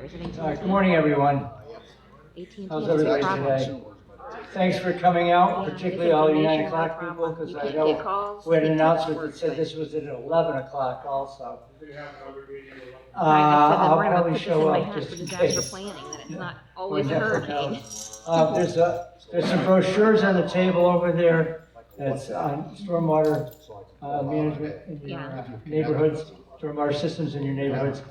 or is it AT&T? Good morning, everyone. AT&T How's has everybody problems. today? Thanks for coming out, Yeah, particularly all you 9 misinformation, o'clock no people, problem. because You I can't know get calls, we had an get announcement that texts. said this was at 11 o'clock also. Right, I said then I'll we're gonna probably put this in show my up hat just for in disaster case. planning, that it's not We always a never hurricane. know. There's some brochures on the table over there that's on stormwater management in your Yeah. neighborhoods, stormwater systems in your neighborhoods.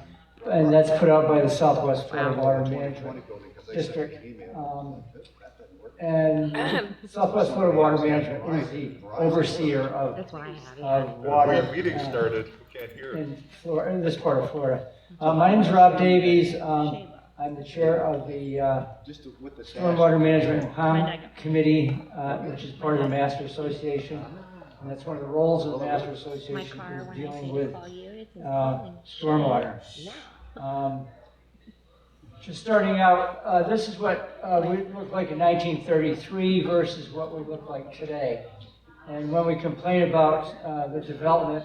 And that's put out by the Southwest Florida Water Management District. And Southwest Florida Water Management is the overseer of, That's what I have, of yeah. water. Meeting started, we can't hear. In this part of Florida. My name's Rob Davies. I'm the chair of the Stormwater Management and Pond Committee, which is part of the Master Association. And that's one of the roles of the Master My Association car, is when I dealing say with to call you, it says calling. stormwater. Just starting out, this is what we looked like in 1933 versus what we look like today. And when we complain about the development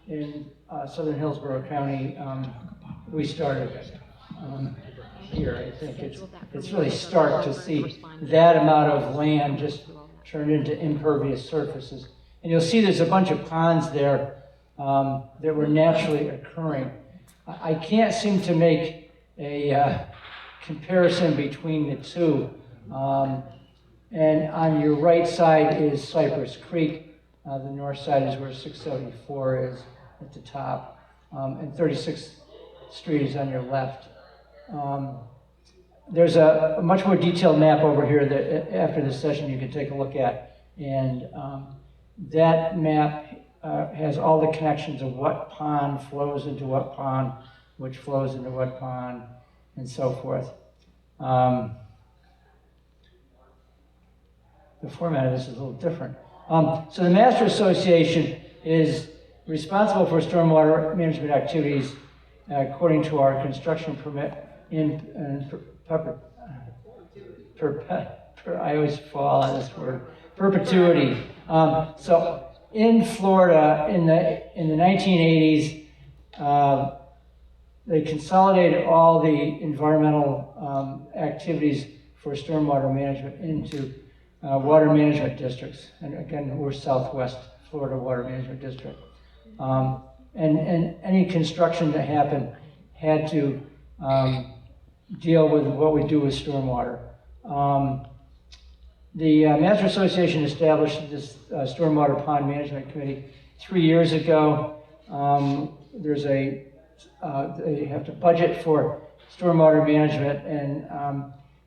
in southern Hillsborough County, we started here. I think it's really stark to see that amount of land just turned into impervious surfaces. And you'll see there's a bunch of ponds there that were naturally occurring. I can't seem to make a comparison between the two. And on your right side is Cypress Creek. The north side is where 674 is at the top. And 36th Street is on your left. There's a much more detailed map over here that after this session you can take a look at. And that map has all the connections of what pond flows into what pond, which flows into what pond, and so forth. The format of this is a little different. So the Master Association is responsible for stormwater management activities according to our construction permit I always fall on this word, perpetuity. So in Florida, in the 1980s, they consolidated all the environmental activities for stormwater management into water management districts. And again, we're Southwest Florida Water Management District. And any construction that happened had to deal with what we do with stormwater. The Master Association established this Stormwater Pond Management Committee 3 years ago. They have to budget for stormwater management, and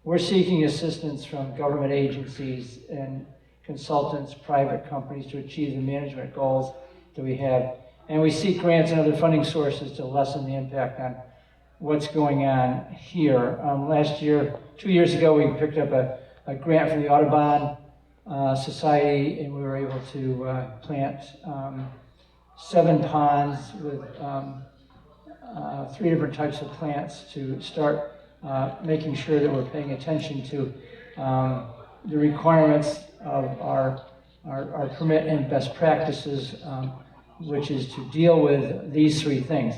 we're seeking assistance from government agencies and consultants, private companies to achieve the management goals that we have. And we seek grants and other funding sources to lessen the impact on what's going on here. Last year, 2 years ago, we picked up a grant from the Audubon Society, and we were able to plant 7 ponds with 3 different types of plants to start making sure that we're paying attention to the requirements of our permit and best practices, which is to deal with these 3 things: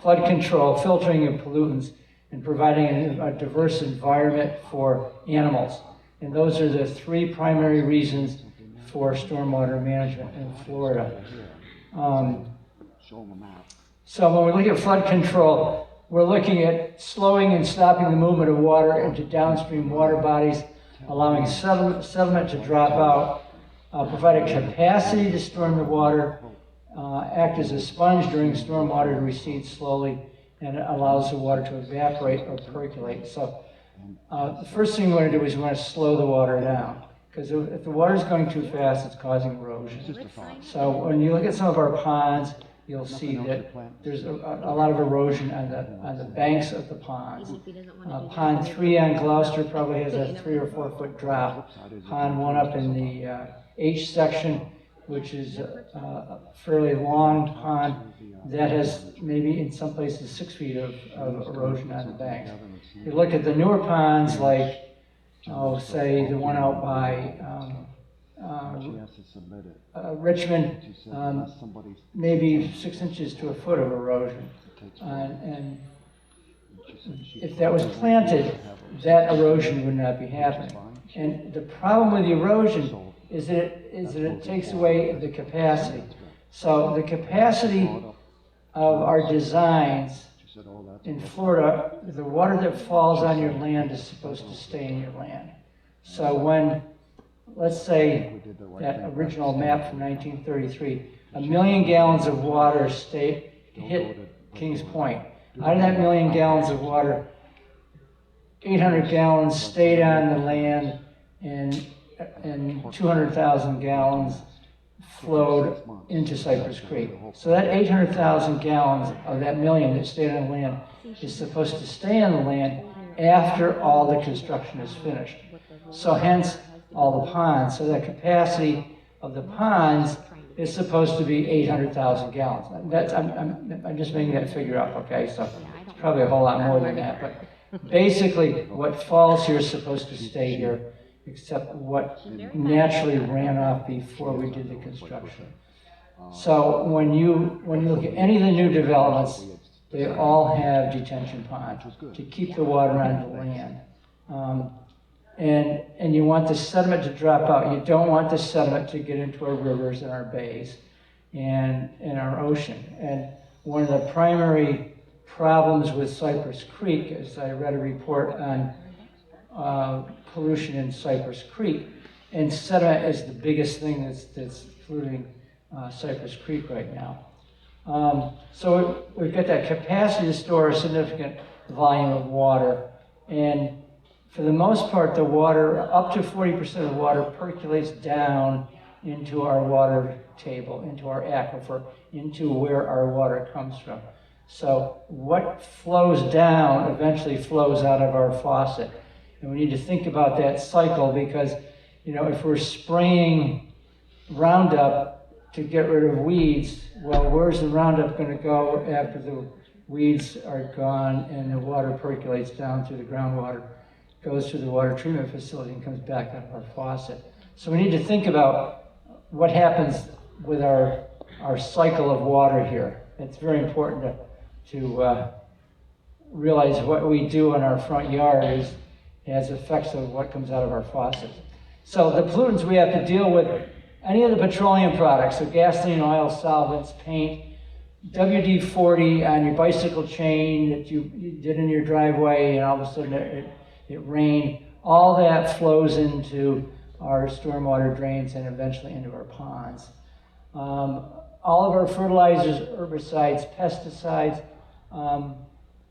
flood control, filtering of pollutants, and providing a diverse environment for animals. And those are the 3 primary reasons for stormwater management in Florida. So when we look at flood control, we're looking at slowing and stopping the movement of water into downstream water bodies, allowing sediment to drop out, provide a capacity to storm the water, act as a sponge during stormwater to recede slowly, and it allows the water to evaporate or percolate. So the first thing we want to do is we want to slow the water down, because if the water is going too fast, it's causing erosion. So when you look at some of our ponds, you'll see that there's a lot of erosion on the banks of the ponds. Pond 3 on Gloucester probably has a 3 or 4 foot drop. Pond 1 up in the H section, which is a fairly long pond, that has maybe in some places 6 feet of erosion on the banks. If you look at the newer ponds, like, say the one out by Richmond, maybe 6 inches to a foot of erosion. And if that was planted, that erosion would not be happening. And the problem with the erosion is that it takes away the capacity. So the capacity of our designs in Florida, the water that falls on your land is supposed to stay in your land. So when, let's say, that original map from 1933, 1 million gallons of water hit Kings Point. Out of that 1 million gallons of water, 800 gallons stayed on the land, and 200,000 gallons flowed into Cypress Creek. So that 800,000 gallons of that million that stayed on the land is supposed to stay on the land after all the construction is finished. So hence all the ponds. So the capacity of the ponds is supposed to be 800,000 gallons. That's, I'm just making that figure up, okay? So it's probably a whole lot more than that. But basically, what falls here is supposed to stay here, except what naturally ran off before we did the construction. So when you look at any of the new developments, they all have detention ponds to keep the water on the land. And you want the sediment to drop out. You don't want the sediment to get into our rivers and our bays and our ocean. And one of the primary problems with Cypress Creek is I read a report on pollution in Cypress Creek, and sediment is the biggest thing that's polluting Cypress Creek right now. So we've got that capacity to store a significant volume of water, and for the most part, the water, up to 40% of the water percolates down into our water table, into our aquifer, into where our water comes from. So what flows down eventually flows out of our faucet. And we need to think about that cycle because, you know, if we're spraying Roundup to get rid of weeds, well, where's the Roundup going to go after the weeds are gone and the water percolates down through the groundwater, goes to the water treatment facility and comes back out of our faucet. So we need to think about what happens with our cycle of water here. It's very important to realize what we do in our front yard has effects of what comes out of our faucets. So the pollutants we have to deal with, any of the petroleum products, so gasoline, oil, solvents, paint, WD-40 on your bicycle chain that you did in your driveway and all of a sudden it rained, all that flows into our stormwater drains and eventually into our ponds. All of our fertilizers, herbicides, pesticides,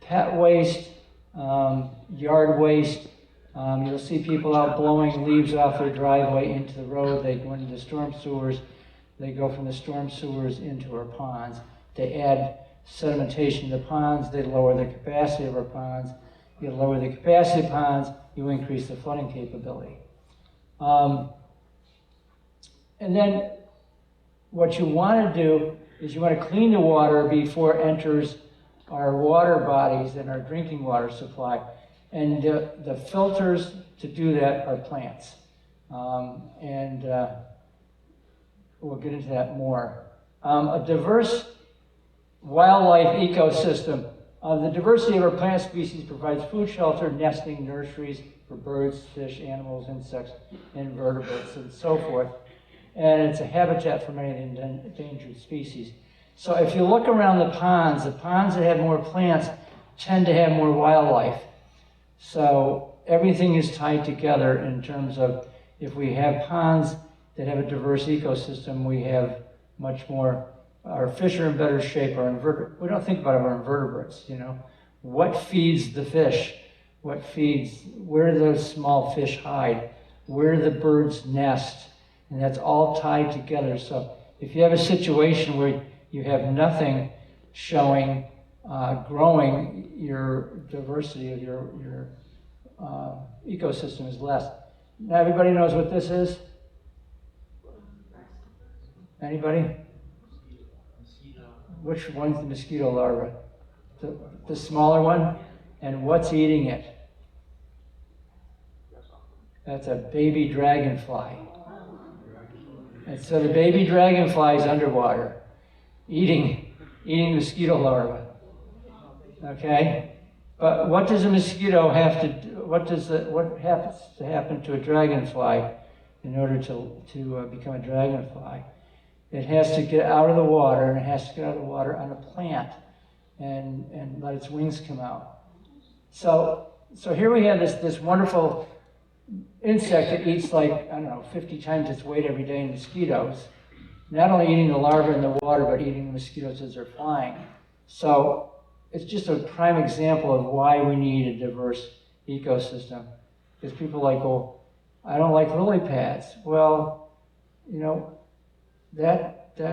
pet waste, yard waste. You'll see people out blowing leaves off their driveway into the road. They go into the storm sewers. They go from the storm sewers into our ponds. They add sedimentation to the ponds. They lower the capacity of our ponds. You lower the capacity of ponds, you increase the flooding capability. And then what you want to do is you want to clean the water before it enters our water bodies and our drinking water supply. And the filters to do that are plants. And we'll get into that more. A diverse wildlife ecosystem. The diversity of our plant species provides food, shelter, nesting, nurseries for birds, fish, animals, insects, invertebrates, and so forth. And it's a habitat for many of the endangered species. So if you look around the ponds that have more plants tend to have more wildlife. So everything is tied together in terms of if we have ponds that have a diverse ecosystem, we have much more. Our fish are in better shape. We don't think about our invertebrates, you know. What feeds the fish? Where do those small fish hide? Where do the birds nest? And that's all tied together. So if you have a situation where you have nothing showing, growing, your diversity of your ecosystem is less. Now everybody knows what this is? Anybody? Which one's the mosquito larva? The smaller one? And what's eating it? That's a baby dragonfly. And so the baby dragonfly is underwater, eating mosquito larvae. Okay? But what does a mosquito have to do? What happens to happen to a dragonfly in order to become a dragonfly? It has to get out of the water, and it has to get out of the water on a plant and let its wings come out. So here we have this wonderful insect that eats like, I don't know, 50 times its weight every day in mosquitoes. Not only eating the larvae in the water, but eating the mosquitoes as they're flying. So it's just a prime example of why we need a diverse ecosystem. Because people are like, well, I don't like lily pads. Well, you know, that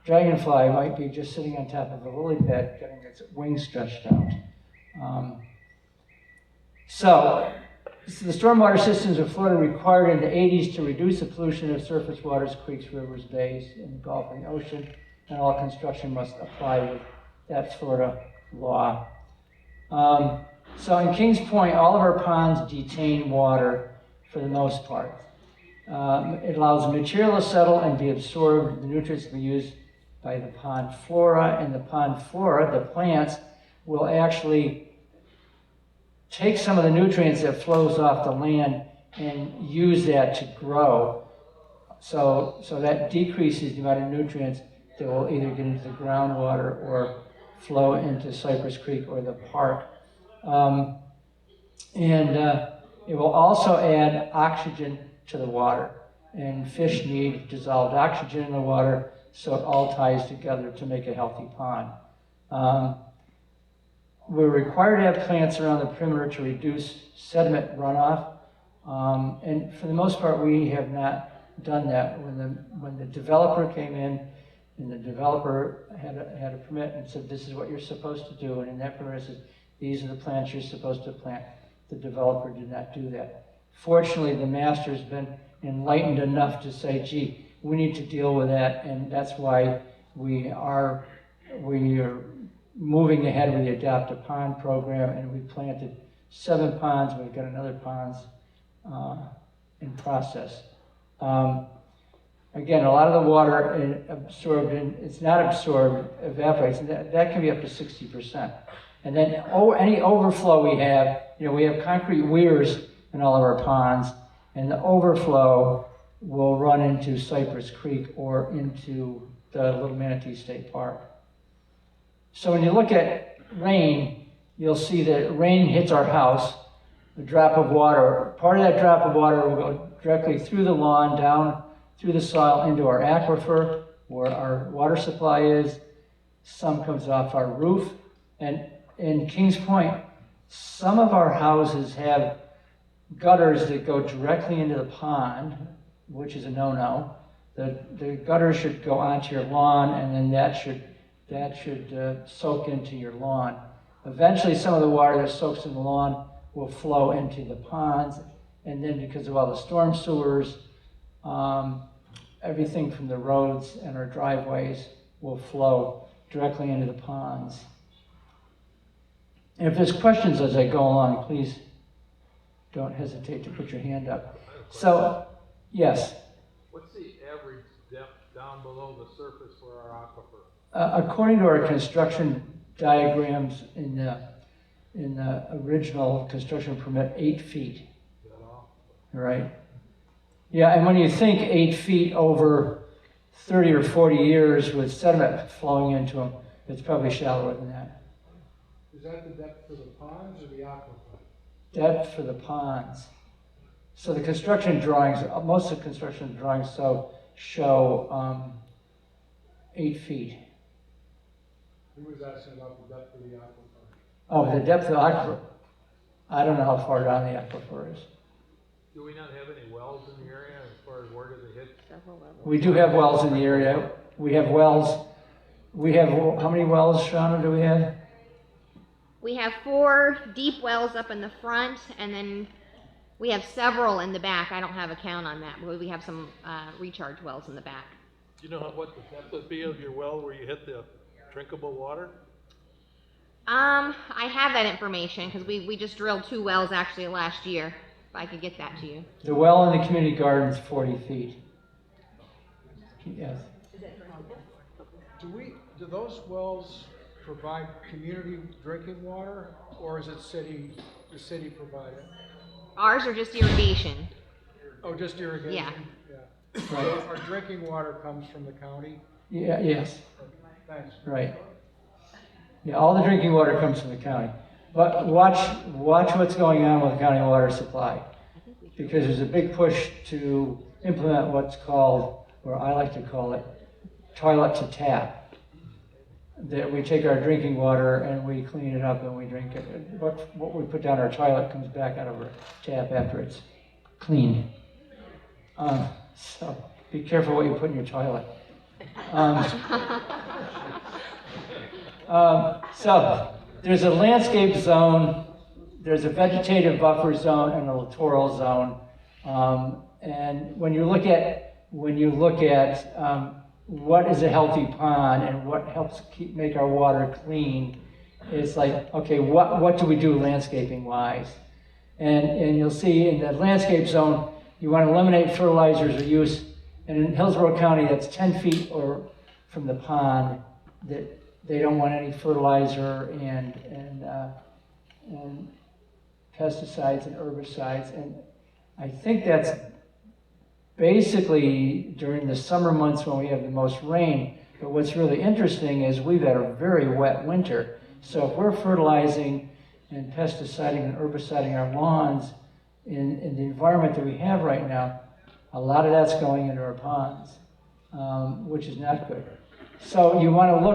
dragonfly might be just sitting on top of a lily pad, getting its wings stretched out. So the stormwater systems of Florida required in the 80s to reduce the pollution of surface waters, creeks, rivers, bays, and the Gulf and the ocean, and all construction must apply with that Florida law. So in Kings Point, all of our ponds detain water for the most part. It allows the material to settle and be absorbed. The nutrients will be used by the pond flora, and the pond flora, the plants, will actually take some of the nutrients that flows off the land and use that to grow. So that decreases the amount of nutrients that will either get into the groundwater or flow into Cypress Creek or the park. It will also add oxygen to the water. And fish need dissolved oxygen in the water, so it all ties together to make a healthy pond. We're required to have plants around the perimeter to reduce sediment runoff. And for the most part, we have not done that. When the developer came in, and the developer had a permit and said, this is what you're supposed to do, and in that permit it says, these are the plants you're supposed to plant. The developer did not do that. Fortunately, the master's been enlightened enough to say, gee, we need to deal with that, and that's why we are moving ahead with the Adopt a Pond program, and we planted 7 ponds. We've got another ponds in process. Again, a lot of the water absorbed it's not absorbed, evaporates, and that can be up to 60%. And then any overflow we have, we have concrete weirs in all of our ponds, and the overflow will run into Cypress Creek or into the Little Manatee State Park. So when you look at rain, you'll see that rain hits our house, a drop of water. Part of that drop of water will go directly through the lawn, down through the soil into our aquifer, where our water supply is. Some comes off our roof. And in Kings Point, some of our houses have gutters that go directly into the pond, which is a no-no. The gutters should go onto your lawn, and then that should soak into your lawn. Eventually, some of the water that soaks in the lawn will flow into the ponds, and then because of all the storm sewers, everything from the roads and our driveways will flow directly into the ponds. And if there's questions as I go along, please don't hesitate to put your hand up. So, yes? What's the average depth down below the surface for our aquifer? According to our construction diagrams in the original construction permit, 8 feet. Is that all? Right. Yeah, and when you think 8 feet over 30 or 40 years with sediment flowing into them, it's probably shallower than that. Is that the depth for the ponds or the aquifer? Depth for the ponds. So the construction drawings, most of the construction drawings show 8 feet. He was asking about the depth of the aquifer. Oh, the depth of the aquifer. I don't know how far down the aquifer is. Do we not have any wells in the area as far as where do they hit? Several levels. We do have wells in the area. We have wells. We have, how many wells, Shauna, do we have? We have 4 deep wells up in the front, and then we have several in the back. I don't have a count on that, but we have some recharge wells in the back. Do you know what the depth would be of your well where you hit the drinkable water? I have that information because we just drilled 2 wells actually last year. If I could get that to you. The well in the community garden is 40 feet. Yes. Do those wells provide community drinking water, or is it the city provided? Ours are just irrigation. Oh, just irrigation? Yeah. Yeah. So our drinking water comes from the county? Yeah, yes, Thanks. right. Yeah, all the drinking water comes from the county. But watch what's going on with the county water supply. Because there's a big push to implement what's called, or I like to call it, toilet to tap. That we take our drinking water and we clean it up and we drink it. What we put down our toilet comes back out of our tap after it's cleaned. So be careful what you put in your toilet. So there's a landscape zone, there's a vegetative buffer zone and a littoral zone. And when you look at what is a healthy pond and what helps make our water clean, it's like, okay, what do we do landscaping wise? And you'll see in the landscape zone, you want to eliminate fertilizers or use, and in Hillsborough County, that's 10 feet or from the pond, that they don't want any fertilizer and pesticides and herbicides. And I think that's basically during the summer months when we have the most rain. But what's really interesting is we've had a very wet winter. So if we're fertilizing and pesticiding and herbiciding our lawns in the environment that we have right now, a lot of that's going into our ponds, which is not good. So you want to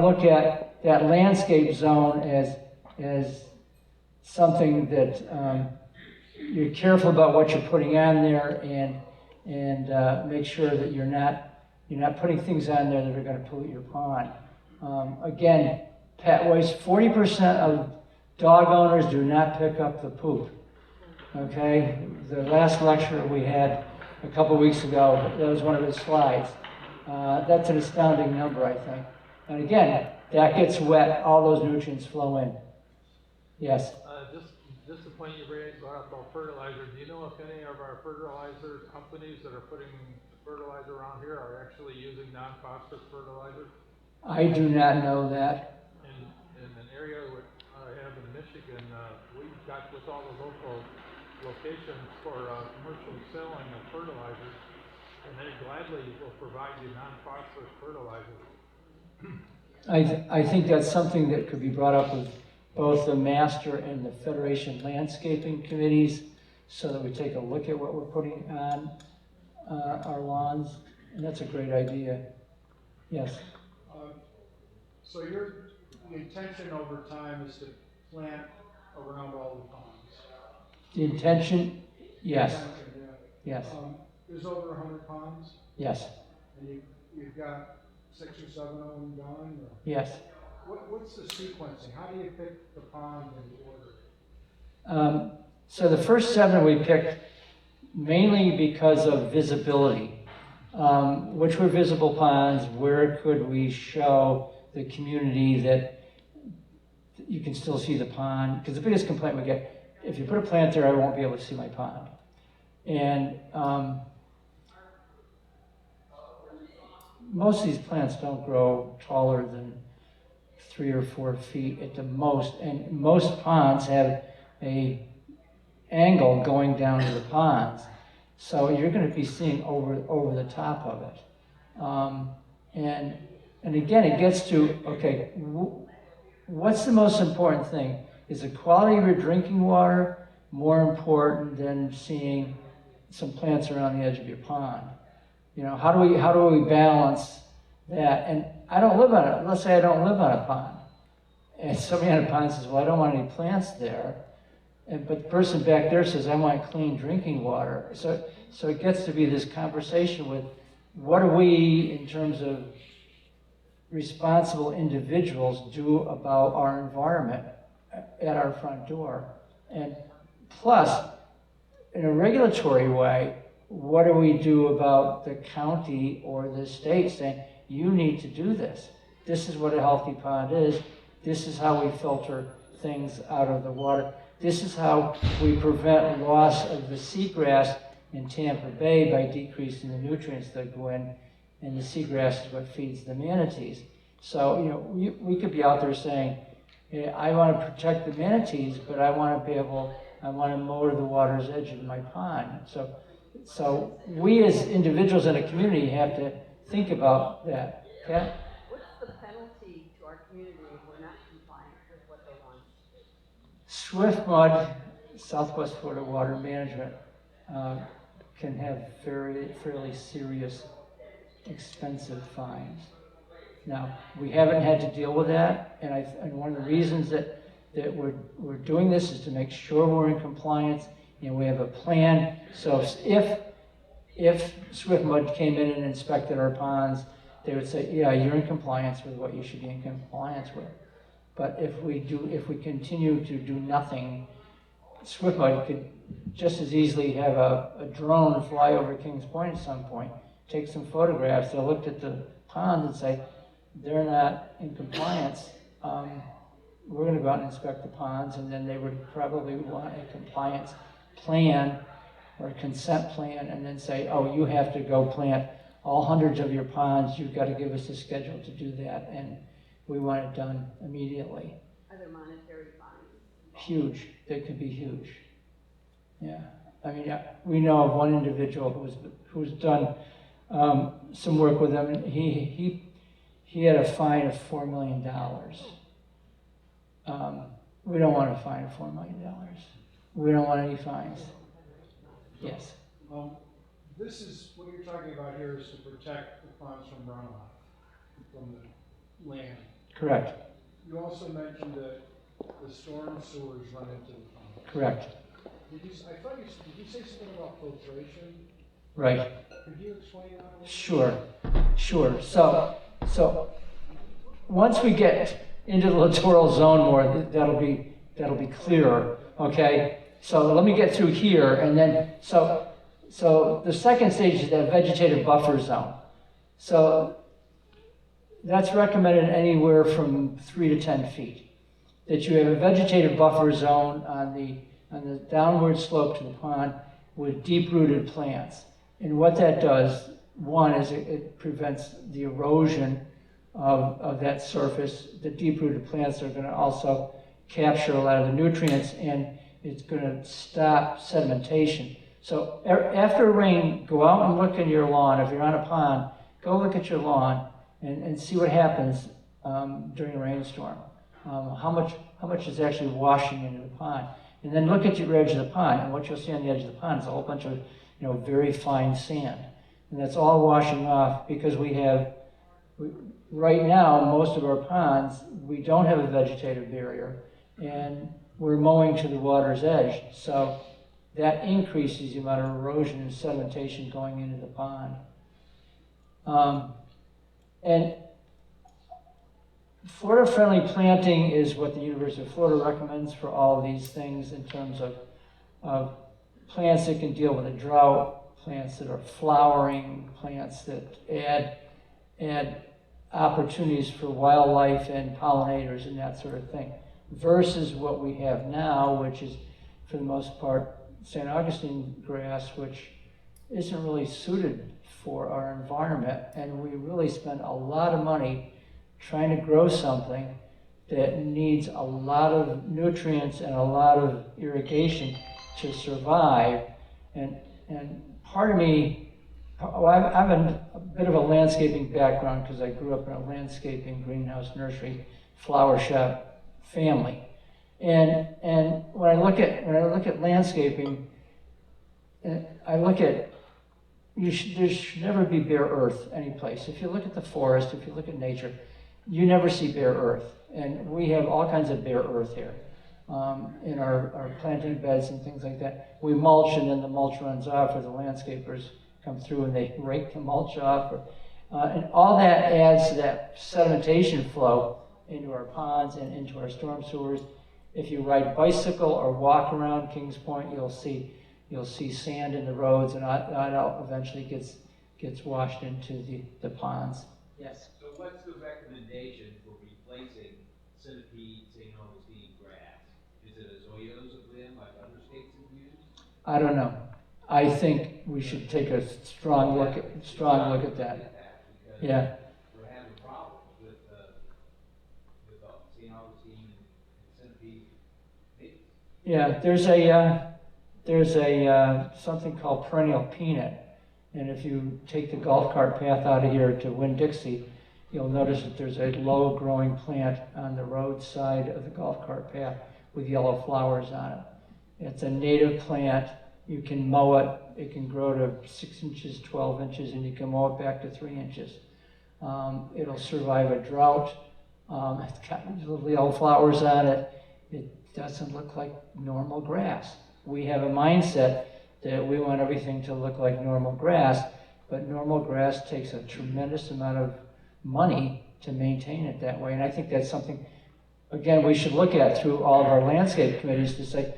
look at that landscape zone as something that you're careful about what you're putting on there, and make sure that you're not putting things on there that are going to pollute your pond. Again, pet waste. 40% of dog owners do not pick up the poop. Okay, the last lecture we had a couple weeks ago, that was one of his slides. That's an astounding number, I think. And again, that gets wet, all those nutrients flow in. Yes? Just the point you brought up about fertilizer, do you know if any of our fertilizer companies that are putting fertilizer around here are actually using non-phosphorus fertilizer? I do not know that. In an area I have in Michigan, we've got with all the local locations for commercial selling of fertilizers, and they gladly will provide you non-phosphorus fertilizer. I think that's something that could be brought up with both the master and the Federation landscaping committees, so that we take a look at what we're putting on our lawns, and that's a great idea. Yes? So your intention over time is to plant around all the ponds? The intention, yes, Intention, yeah. yes, There's over 100 ponds, yes, and you've got 6 or 7 of them done? Or yes. what's the sequencing? How do you pick the pond in order? So the first 7 we picked mainly because of visibility. Which were visible ponds, where could we show the community that you can still see the pond? Because the biggest complaint we get, if you put a plant there, I won't be able to see my pond. And most of these plants don't grow taller than 3 or 4 feet at the most, and most ponds have a angle going down to the ponds, so you're going to be seeing over the top of it. And again, it gets to, okay, what's the most important thing? Is the quality of your drinking water more important than seeing some plants around the edge of your pond? You know, how do we balance that? And I don't live on it. Let's say I don't live on a pond, and somebody on a pond says, "Well, I don't want any plants there," but the person back there says, "I want clean drinking water." So it gets to be this conversation with, what do we, in terms of responsible individuals, do about our environment at our front door? And plus, in a regulatory way, what do we do about the county or the state saying, you need to do this? This is what a healthy pond is. This is how we filter things out of the water. This is how we prevent loss of the seagrass in Tampa Bay by decreasing the nutrients that go in, and the seagrass is what feeds the manatees. So, you know, we could be out there saying, hey, I want to protect the manatees, but I want to mow to the water's edge of my pond. So we as individuals in a community have to think about that. Okay? What's the penalty to our community if we're not compliant with what they want? Swift Mud, Southwest Florida Water Management, can have fairly serious, expensive fines. Now, we haven't had to deal with that, and one of the reasons that we're doing this is to make sure we're in compliance, and we have a plan. So if Swift Mud came in and inspected our ponds, they would say, yeah, you're in compliance with what you should be in compliance with. But if we continue to do nothing, Swift Mud could just as easily have a drone fly over Kings Point at some point, take some photographs. They'll look at the ponds and say, they're not in compliance. We're going to go out and inspect the ponds, and then they would probably want a compliance plan or a consent plan, and then say, oh, you have to go plant all hundreds of your ponds. You've got to give us a schedule to do that, and we want it done immediately. Are there monetary fines? Huge. They could be huge. Yeah. I mean, we know of one individual who's done some work with them, and he had a fine of $4 million. We don't want a fine of $4 million. We don't want any fines. Yes. This is, what you're talking about here is to protect the ponds from runoff from the land. Correct. You also mentioned that the storm sewers run into the pond. Correct. Did you say something about filtration? Right. Could you explain that a little? Sure. So once we get into the littoral zone more, that'll be clearer. Okay. So let me get through here, and then so the second stage is that vegetative buffer zone. So that's recommended anywhere from 3 to 10 feet. That you have a vegetative buffer zone on the downward slope to the pond with deep-rooted plants. And what that does, one, is it prevents the erosion of that surface. The deep-rooted plants are going to also capture a lot of the nutrients, and it's going to stop sedimentation. So after rain, go out and look in your lawn. If you're on a pond, go look at your lawn and see what happens during a rainstorm. How much is actually washing into the pond? And then look at your edge of the pond, and what you'll see on the edge of the pond is a whole bunch of very fine sand. And that's all washing off because right now, most of our ponds, we don't have a vegetative barrier, and we're mowing to the water's edge. So that increases the amount of erosion and sedimentation going into the pond. And Florida-friendly planting is what the University of Florida recommends for all of these things in terms of plants that can deal with a drought, plants that are flowering, plants that add opportunities for wildlife and pollinators and that sort of thing, versus what we have now, which is, for the most part, St. Augustine grass, which isn't really suited for our environment, and we really spend a lot of money trying to grow something that needs a lot of nutrients and a lot of irrigation to survive. And part of me, I have a bit of a landscaping background because I grew up in a landscaping, greenhouse, nursery, flower shop family. And when I look at landscaping, I look at there should never be bare earth any place. If you look at the forest, if you look at nature, you never see bare earth. And we have all kinds of bare earth here in our planting beds and things like that. We mulch, and then the mulch runs off, or the landscapers come through and they rake the mulch off. And all that adds to that sedimentation flow into our ponds and into our storm sewers. If you ride bicycle or walk around Kings Point, you'll see sand in the roads, and that eventually gets washed into the ponds. Yes. So what's the recommendation for replacing centipede, St. Augustine grass? Is it a Zoyosabrim like other states have used? I don't know. I think we should take a strong look at that. Because Yeah. we're having problems with St. Augustine, and Centipede. Yeah, there's a something called perennial peanut. And if you take the golf cart path out of here to Winn-Dixie, you'll notice that there's a low-growing plant on the roadside of the golf cart path with yellow flowers on it. It's a native plant. You can mow it. It can grow to 6 inches, 12 inches, and you can mow it back to 3 inches. It'll survive a drought. It's got little yellow flowers on it. It doesn't look like normal grass. We have a mindset that we want everything to look like normal grass, but normal grass takes a tremendous amount of money to maintain it that way. And I think that's something, again, we should look at through all of our landscape committees to say,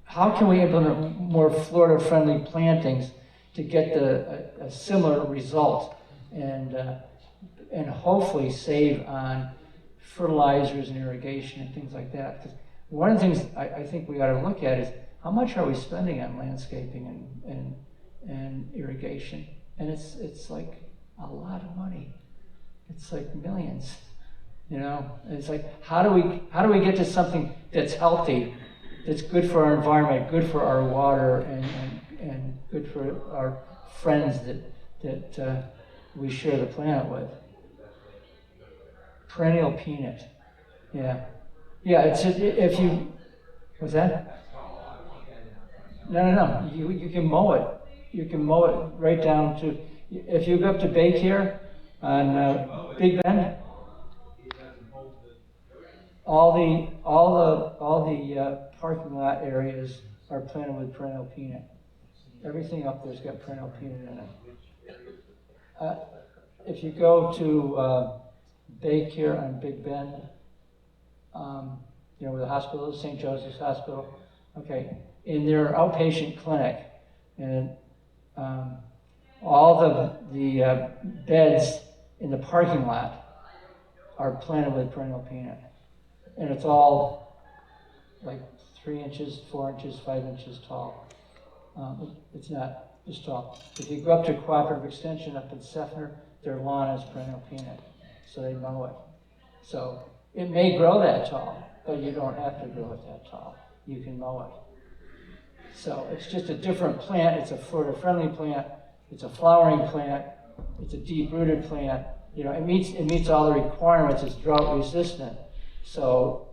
how can we implement more Florida-friendly plantings to get a similar result and hopefully save on fertilizers and irrigation and things like that. 'Cause one of the things I think we ought to look at is how much are we spending on landscaping and irrigation? And it's like a lot of money. It's like millions, you know? And it's like, how do we get to something that's healthy, that's good for our environment, good for our water, and good for our friends that we share the planet with? Perennial peanut. Yeah. Yeah, if you, what's that? No. You can mow it. You can mow it right down to, if you go up to Baycare on Big Bend, all the parking lot areas are planted with perennial peanut. Everything up there's got perennial peanut in it. If you go to Baycare on Big Bend, where the hospital is, St. Joseph's Hospital, okay, in their outpatient clinic, and all the beds in the parking lot are planted with perennial peanut. And it's all like 3 inches, 4 inches, 5 inches tall. It's not this tall. If you go up to Cooperative Extension up in Seffner, their lawn is perennial peanut, so they mow it. So it may grow that tall, but you don't have to grow it that tall. You can mow it. So it's just a different plant. It's a Florida-friendly plant. It's a flowering plant. It's a deep-rooted plant. You know, it meets all the requirements. It's drought-resistant. So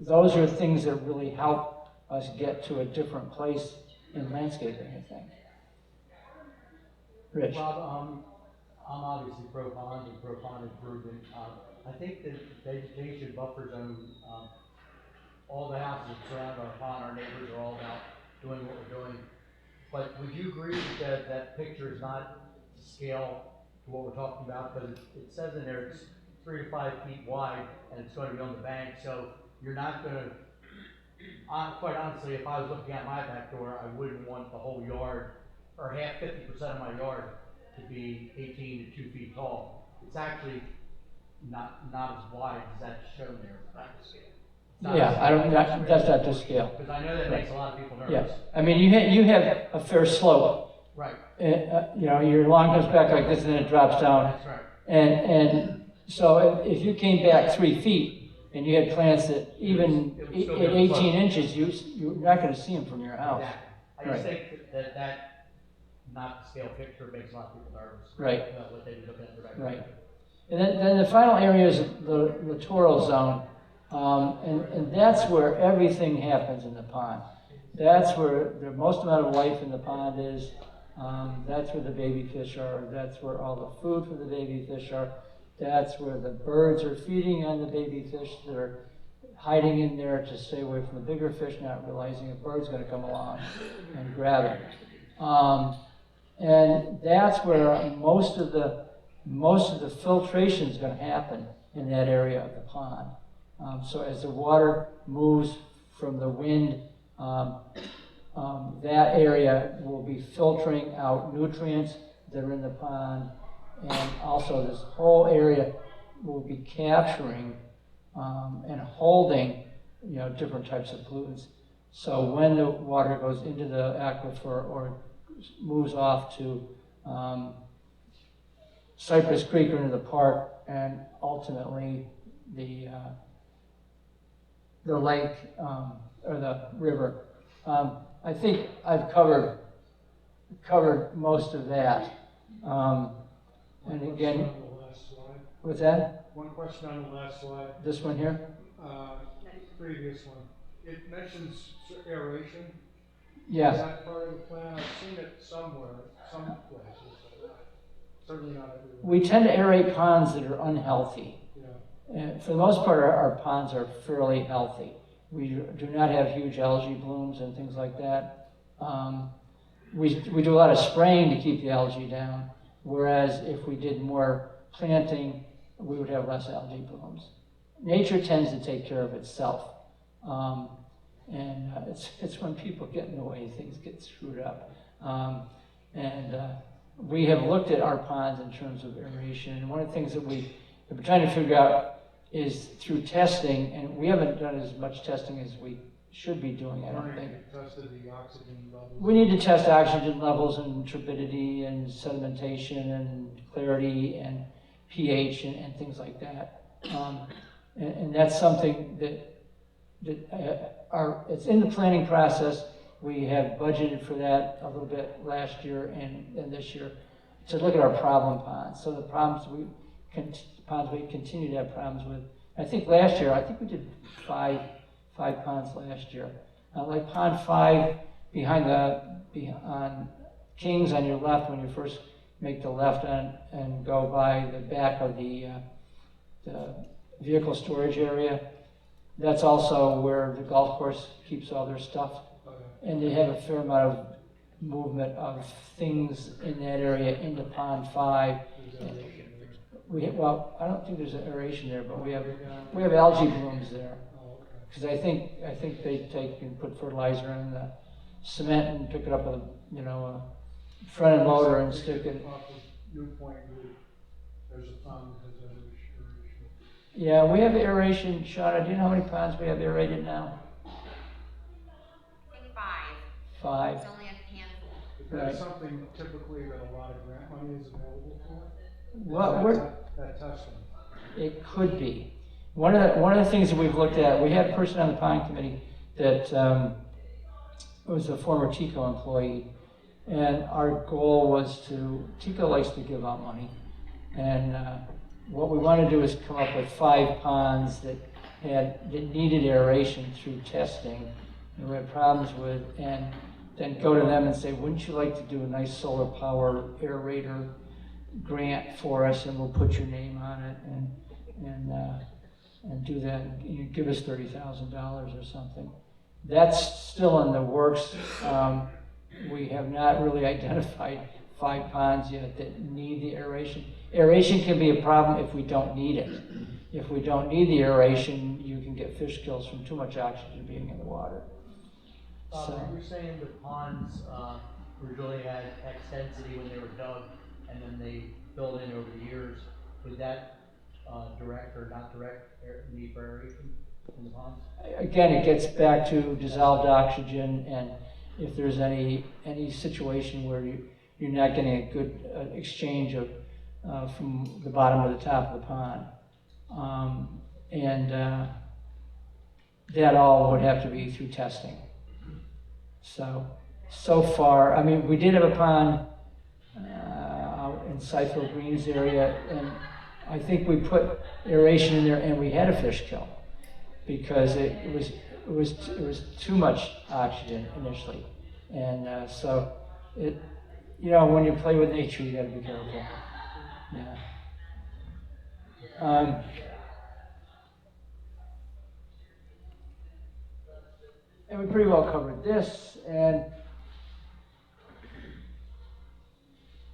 those are things that really help us get to a different place in landscaping, I think. Rich? Bob, I'm obviously pro-pond and pro-pond improvement. I think that vegetation buffer zone, all the houses that surround our pond, our neighbors are all about doing what we're doing. But would you agree that that picture is not to scale to what we're talking about? Because it says in there it's 3 to 5 feet wide and it's going to be on the bank. So you're not going to, quite honestly, if I was looking at my back door, I wouldn't want the whole yard or 50% of my yard to be 18 to 2 feet tall. It's actually not as wide as that's shown there. Yeah, that's not to scale. Because I know that makes a lot of people nervous. Yeah, I mean, you have a fair slope. Right. Your lawn goes back like this and then it drops down. That's right. And so if you came back 3 feet and you had plants that even It at would still be 18 close. inches, you're not going to see them from your house. Exactly. I just think that not to scale picture makes a lot of people nervous. Right. About what they would look at directly. Right. And then the final area is the littoral zone. And that's where everything happens in the pond. That's where the most amount of life in the pond is. That's where the baby fish are. That's where all the food for the baby fish are. That's where the birds are feeding on the baby fish. They're hiding in there to stay away from the bigger fish, not realizing a bird's going to come along and grab it. And that's where most of the filtration is going to happen in that area of the pond. So as the water moves from the wind, that area will be filtering out nutrients that are in the pond, and also this whole area will be capturing and holding, different types of pollutants. So when the water goes into the aquifer or moves off to Cypress Creek or into the park, and ultimately the lake, or the river. I think I've covered most of that. And again, On the last slide. what's that? One question on the last slide, This one here? previous one. It mentions aeration. Is Yeah. that part of the plan? I've seen it somewhere, some places, but certainly not everywhere. We tend to aerate ponds that are unhealthy. Yeah. And for the most part, our ponds are fairly healthy. We do not have huge algae blooms and things like that. We do a lot of spraying to keep the algae down, whereas if we did more planting, we would have less algae blooms. Nature tends to take care of itself. It's when people get in the way, things get screwed up. We have looked at our ponds in terms of aeration, and one of the things that we've been trying to figure out is through testing, and we haven't done as much testing as we should be doing, I don't think. Tested the oxygen levels. We need to test oxygen levels and turbidity and sedimentation and clarity and pH and things like that. And that's something it's in the planning process. We have budgeted for that a little bit last year and this year to look at our problem ponds. So the ponds we continue to have problems with. I think last year, we did five ponds last year. Like Pond 5 on Kings on your left, when you first make the left and go by the back of the vehicle storage area. That's also where the golf course keeps all their stuff. And they have a fair amount of movement of things in that area into Pond 5. I don't think there's an aeration there, but we have algae blooms there. Because I think they take and put fertilizer in the cement and pick it up with a front end loader and stick it. Off of New Point Route, there's a pond that has aeration. Yeah, we have aeration. Shauna, do you know how many ponds we have aerated now? I think 5. 5. It's only a handful. Is that something typically that a lot of grant money is available for? That testing. It could be. One of the things that we've looked at, we had a person on the pond committee that was a former TICO employee, and our goal was TICO likes to give out money, and what we want to do is come up with 5 ponds that needed aeration through testing, and we had problems with, and then go to them and say, wouldn't you like to do a nice solar power aerator grant for us, and we'll put your name on it, and do that, and you give us $30,000 or something. That's still in the works. We have not really identified 5 ponds yet that need the aeration. Aeration can be a problem if we don't need it. If we don't need the aeration, you can get fish kills from too much oxygen being in the water. Are you saying the ponds originally had X density when they were dug, and then they filled in over the years? Would that direct or not direct need for aeration in the ponds? Again, it gets back to dissolved oxygen, and if there's any situation where you're not getting a good exchange of from the bottom to the top of the pond, that all would have to be through testing. So far, I mean, we did have a pond out in Seifel Greens area, and I think we put aeration in there, and we had a fish kill because it was too much oxygen initially, and so when you play with nature, you got to be careful. Yeah. And we pretty well covered this, and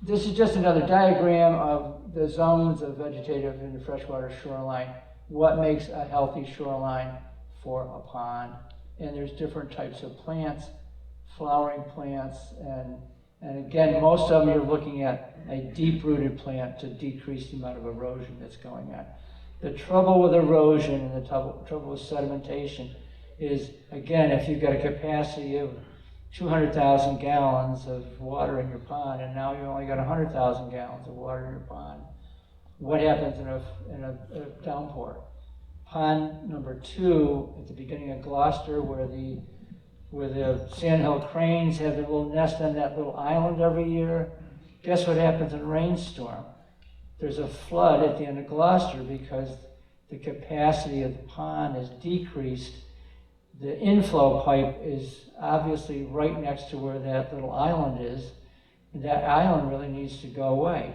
this is just another diagram of the zones of vegetative in the freshwater shoreline. What makes a healthy shoreline for a pond? And there's different types of plants, flowering plants, and again, most of them you're looking at a deep-rooted plant to decrease the amount of erosion that's going on. The trouble with erosion and the trouble with sedimentation is, again, if you've got a capacity of 200,000 gallons of water in your pond, and now you only got 100,000 gallons of water in your pond, what happens in a downpour? pond number 2 at the beginning of Gloucester, where the sandhill cranes have their little nest on that little island every year. Guess what happens in a rainstorm? There's a flood at the end of Gloucester because the capacity of the pond is decreased. The inflow pipe is obviously right next to where that little island is, and that island really needs to go away.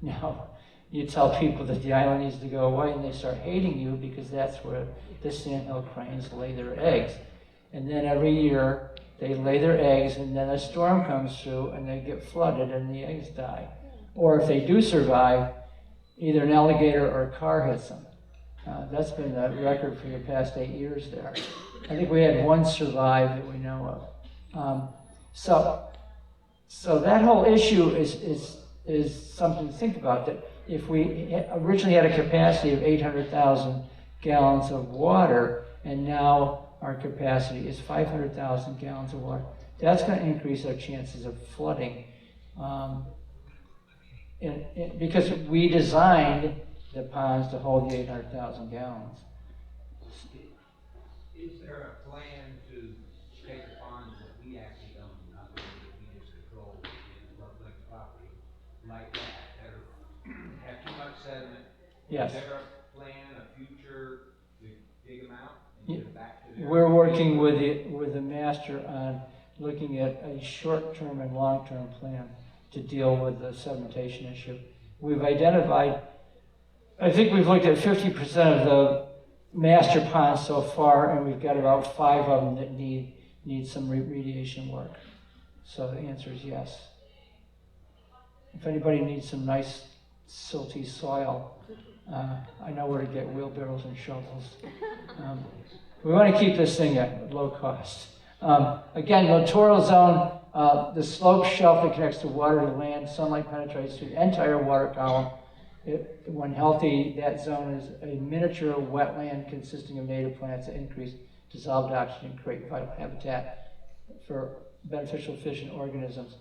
Now, you tell people that the island needs to go away and they start hating you because that's where the sandhill cranes lay their eggs. And then every year they lay their eggs and then a storm comes through and they get flooded and the eggs die. Or if they do survive, either an alligator or a car hits them. That's been the record for the past 8 years there. I think we had one survive that we know of. So that whole issue is something to think about, that if we originally had a capacity of 800,000 gallons of water, and now our capacity is 500,000 gallons of water, that's going to increase our chances of flooding. Because we designed the ponds to hold the 800,000 gallons. Is there a plan to take the ponds that we actually own, not the ones that we just control in public property, like that have too much sediment? Yes. Is there a plan, a future, to dig them out and get them back to their? We're working with the master on looking at a short-term and long-term plan to deal with the sedimentation issue. We've identified, I think we've looked at 50% of the master ponds so far, and we've got about 5 of them that need some remediation work. So the answer is yes. If anybody needs some nice silty soil, I know where to get wheelbarrows and shovels. We want to keep this thing at low cost. Again, littoral zone, the slope shelf that connects the water to land, sunlight penetrates through the entire water column. When healthy, that zone is a miniature wetland consisting of native plants that increase dissolved oxygen, create vital habitat for beneficial fish and organisms,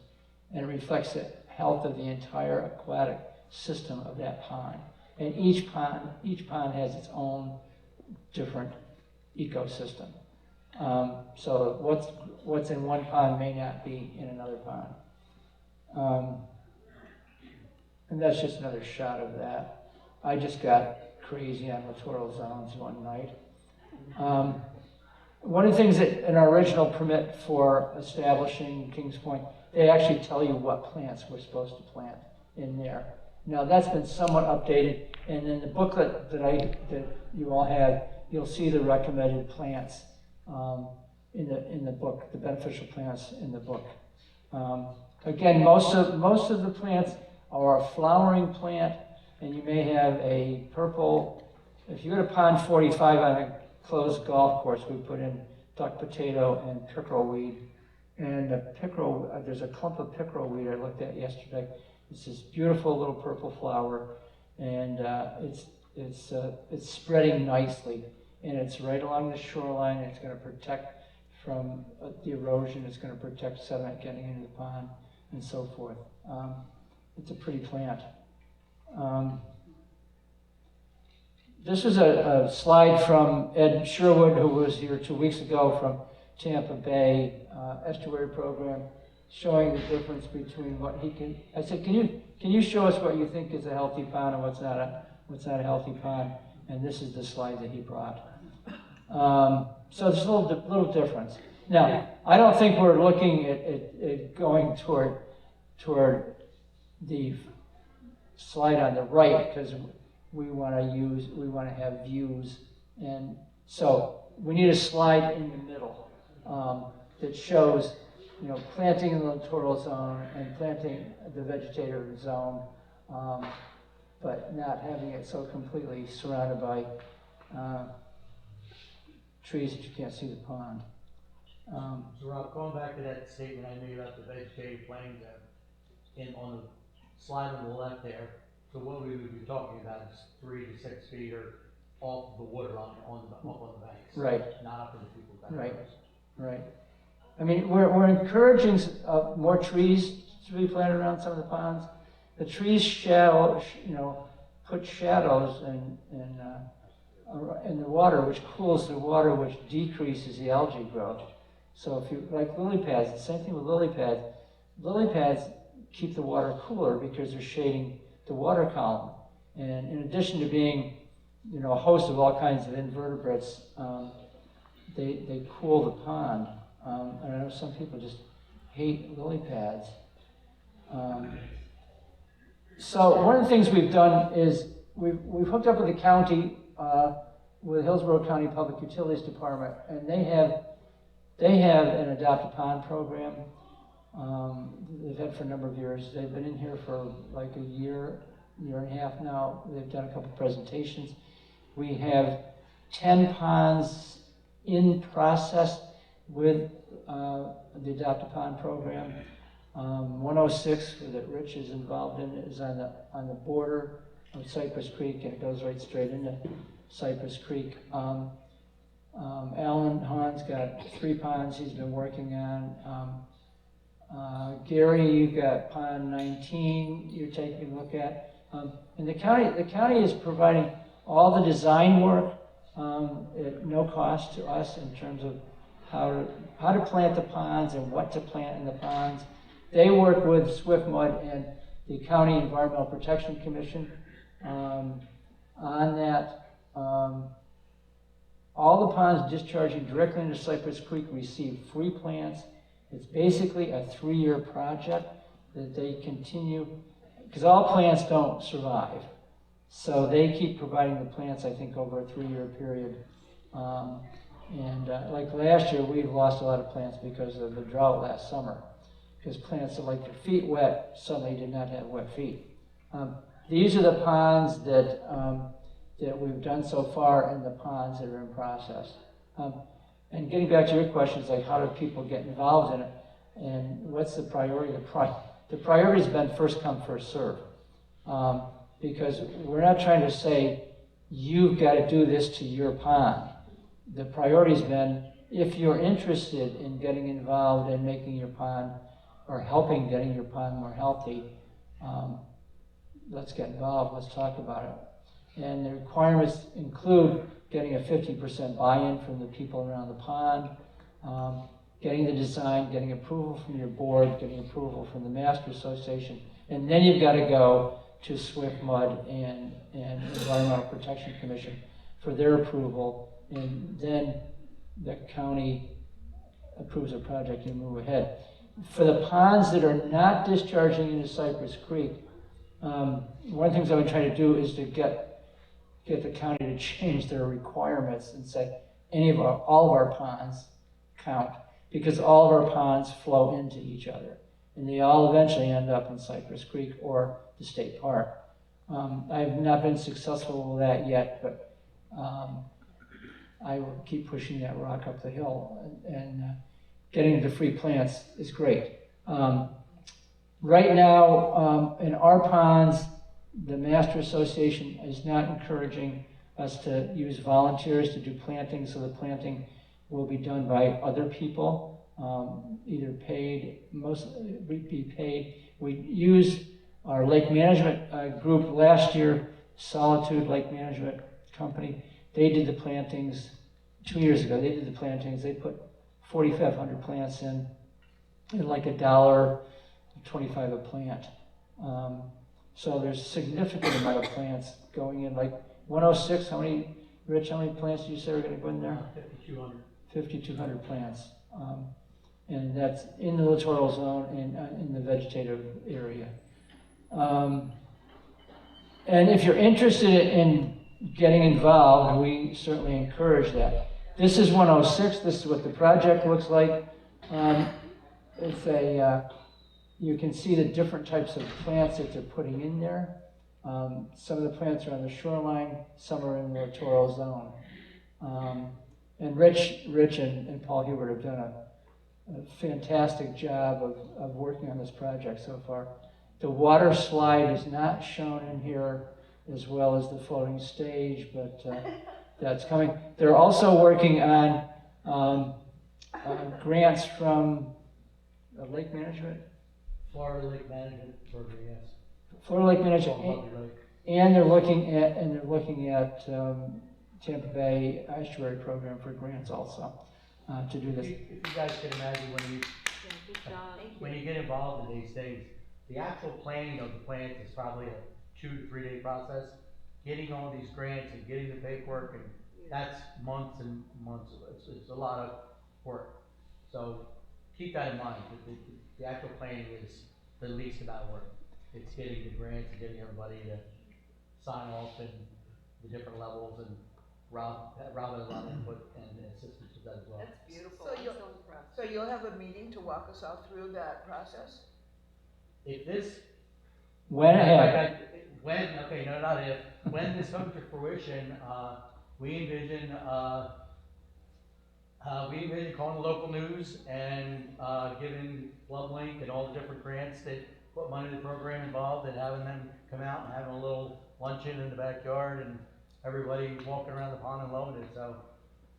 and it reflects the health of the entire aquatic system of that pond. And each pond has its own different ecosystem. So what's in one pond may not be in another pond. And that's just another shot of that. I just got crazy on littoral zones one night. One of the things that in our original permit for establishing Kings Point, they actually tell you what plants we're supposed to plant in there. Now that's been somewhat updated, and in the booklet that you all have, you'll see the recommended plants in the book, the beneficial plants in the book. Again, most of the plants are a flowering plant, and you may have a purple. If you go to Pond 45 on a closed golf course, we put in duck potato and pickerel weed. And the pickerel, there's a clump of pickerel weed I looked at yesterday. It's this beautiful little purple flower, and it's spreading nicely, and it's right along the shoreline. And it's going to protect from the erosion. It's going to protect sediment getting into the pond, and so forth. It's a pretty plant. This is a slide from Ed Sherwood, who was here 2 weeks ago from Tampa Bay Estuary Program, showing the difference between what he can. I said, can you show us what you think is a healthy pond and what's not a healthy pond? And this is the slide that he brought. So there's a little difference. Now, I don't think we're looking at going toward the slide on the right, because we want to have views, and so we need a slide in the middle that shows, planting in the littoral zone and planting the vegetative zone, but not having it so completely surrounded by trees that you can't see the pond. So Rob, going back to that statement I made about the vegetative playing zone, on the slide on the left there, so what we would be talking about is 3 to 6 feet or off the water up on the banks. Right. Not up in the people's backyards. Right. I mean, we're encouraging more trees to be planted around some of the ponds. The trees put shadows and in the water, which cools the water, which decreases the algae growth. So if you, like lily pads, the same thing with lily pads. Lily pads keep the water cooler because they're shading the water column. And in addition to being, you know, a host of all kinds of invertebrates, they cool the pond. And I know some people just hate lily pads. So one of the things we've done is we've hooked up with the county, with Hillsborough County Public Utilities Department, and they have an Adopt a Pond program. They've had for a number of years. They've been in here for like a year and a half now. They've done a couple presentations. We have 10 ponds in process with the Adopt a Pond program. 106 that Rich is involved in is on the border of Cypress Creek, and it goes right straight into Cypress Creek. Alan Hahn's got 3 ponds he's been working on. Gary, you've got pond 19 you're taking a look at. And the county is providing all the design work at no cost to us in terms of how to plant the ponds and what to plant in the ponds. They work with SwiftMud and the County Environmental Protection Commission on that. All the ponds discharging directly into Cypress Creek receive free plants. It's basically a 3-year project that they continue, because all plants don't survive. So they keep providing the plants, I think, over a 3-year period. Like last year, we lost a lot of plants because of the drought last summer, because plants that like their feet wet suddenly did not have wet feet. These are the ponds that we've done so far, and the ponds that are in process. And getting back to your questions, like how do people get involved in it, and what's the priority? The priority has been first come, first serve, because we're not trying to say you've got to do this to your pond. The priority has been if you're interested in getting involved in making your pond or helping getting your pond more healthy, let's get involved. Let's talk about it. And the requirements include getting a 50% buy-in from the people around the pond, getting the design, getting approval from your board, getting approval from the Master Association, and then you've got to go to SwiftMud and Environmental Protection Commission for their approval, and then the county approves a project and move ahead. For the ponds that are not discharging into Cypress Creek, one of the things I would try to do is to get the county to change their requirements and say all of our ponds count, because all of our ponds flow into each other, and they all eventually end up in Cypress Creek or the state park. I've not been successful with that yet, but I will keep pushing that rock up the hill, and getting the free plants is great. Right now, in our ponds, the Master Association is not encouraging us to use volunteers to do planting, so the planting will be done by other people, either paid, mostly be paid. We used our lake management group last year, Solitude Lake Management Company. They did the plantings 2 years ago. They did the plantings. They put 4,500 plants in like $1.25 a plant. So there's a significant amount of plants going in, like 106, Rich, how many plants do you say are going to go in there? 5,200. 5,200 plants. And that's in the littoral zone and in the vegetative area. And if you're interested in getting involved, we certainly encourage that. This is 106. This is what the project looks like. You can see the different types of plants that they're putting in there. Some of the plants are on the shoreline, some are in the littoral zone. And Rich and Paul Hubert have done a fantastic job of working on this project so far. The water slide is not shown in here, as well as the floating stage, but that's coming. They're also working on grants from Lake Management. Florida Lake Management Program, yes. Florida Lake Management, Lovely Lake. and they're looking at Tampa Bay Estuary Program for grants also, to do this. If you guys can imagine when you get involved in these things, the actual planning of the plant is probably a 2 to 3 day process. Getting all these grants and getting the paperwork, and that's months and months. It's a lot of work. So keep that in mind. The actual planning is the least amount of work. It's getting the grants and getting everybody to sign off and the different levels, and Rob has a lot of input and assistance with that as well. That's beautiful, So I'm you'll- so impressed. So you'll have a meeting to walk us all through that process? If this When it happens. when this comes to fruition, we envision calling the local news and, giving LoveLink and all the different grants that put money in the program involved, and having them come out and having a little luncheon in the backyard and everybody walking around the pond and loving it. So,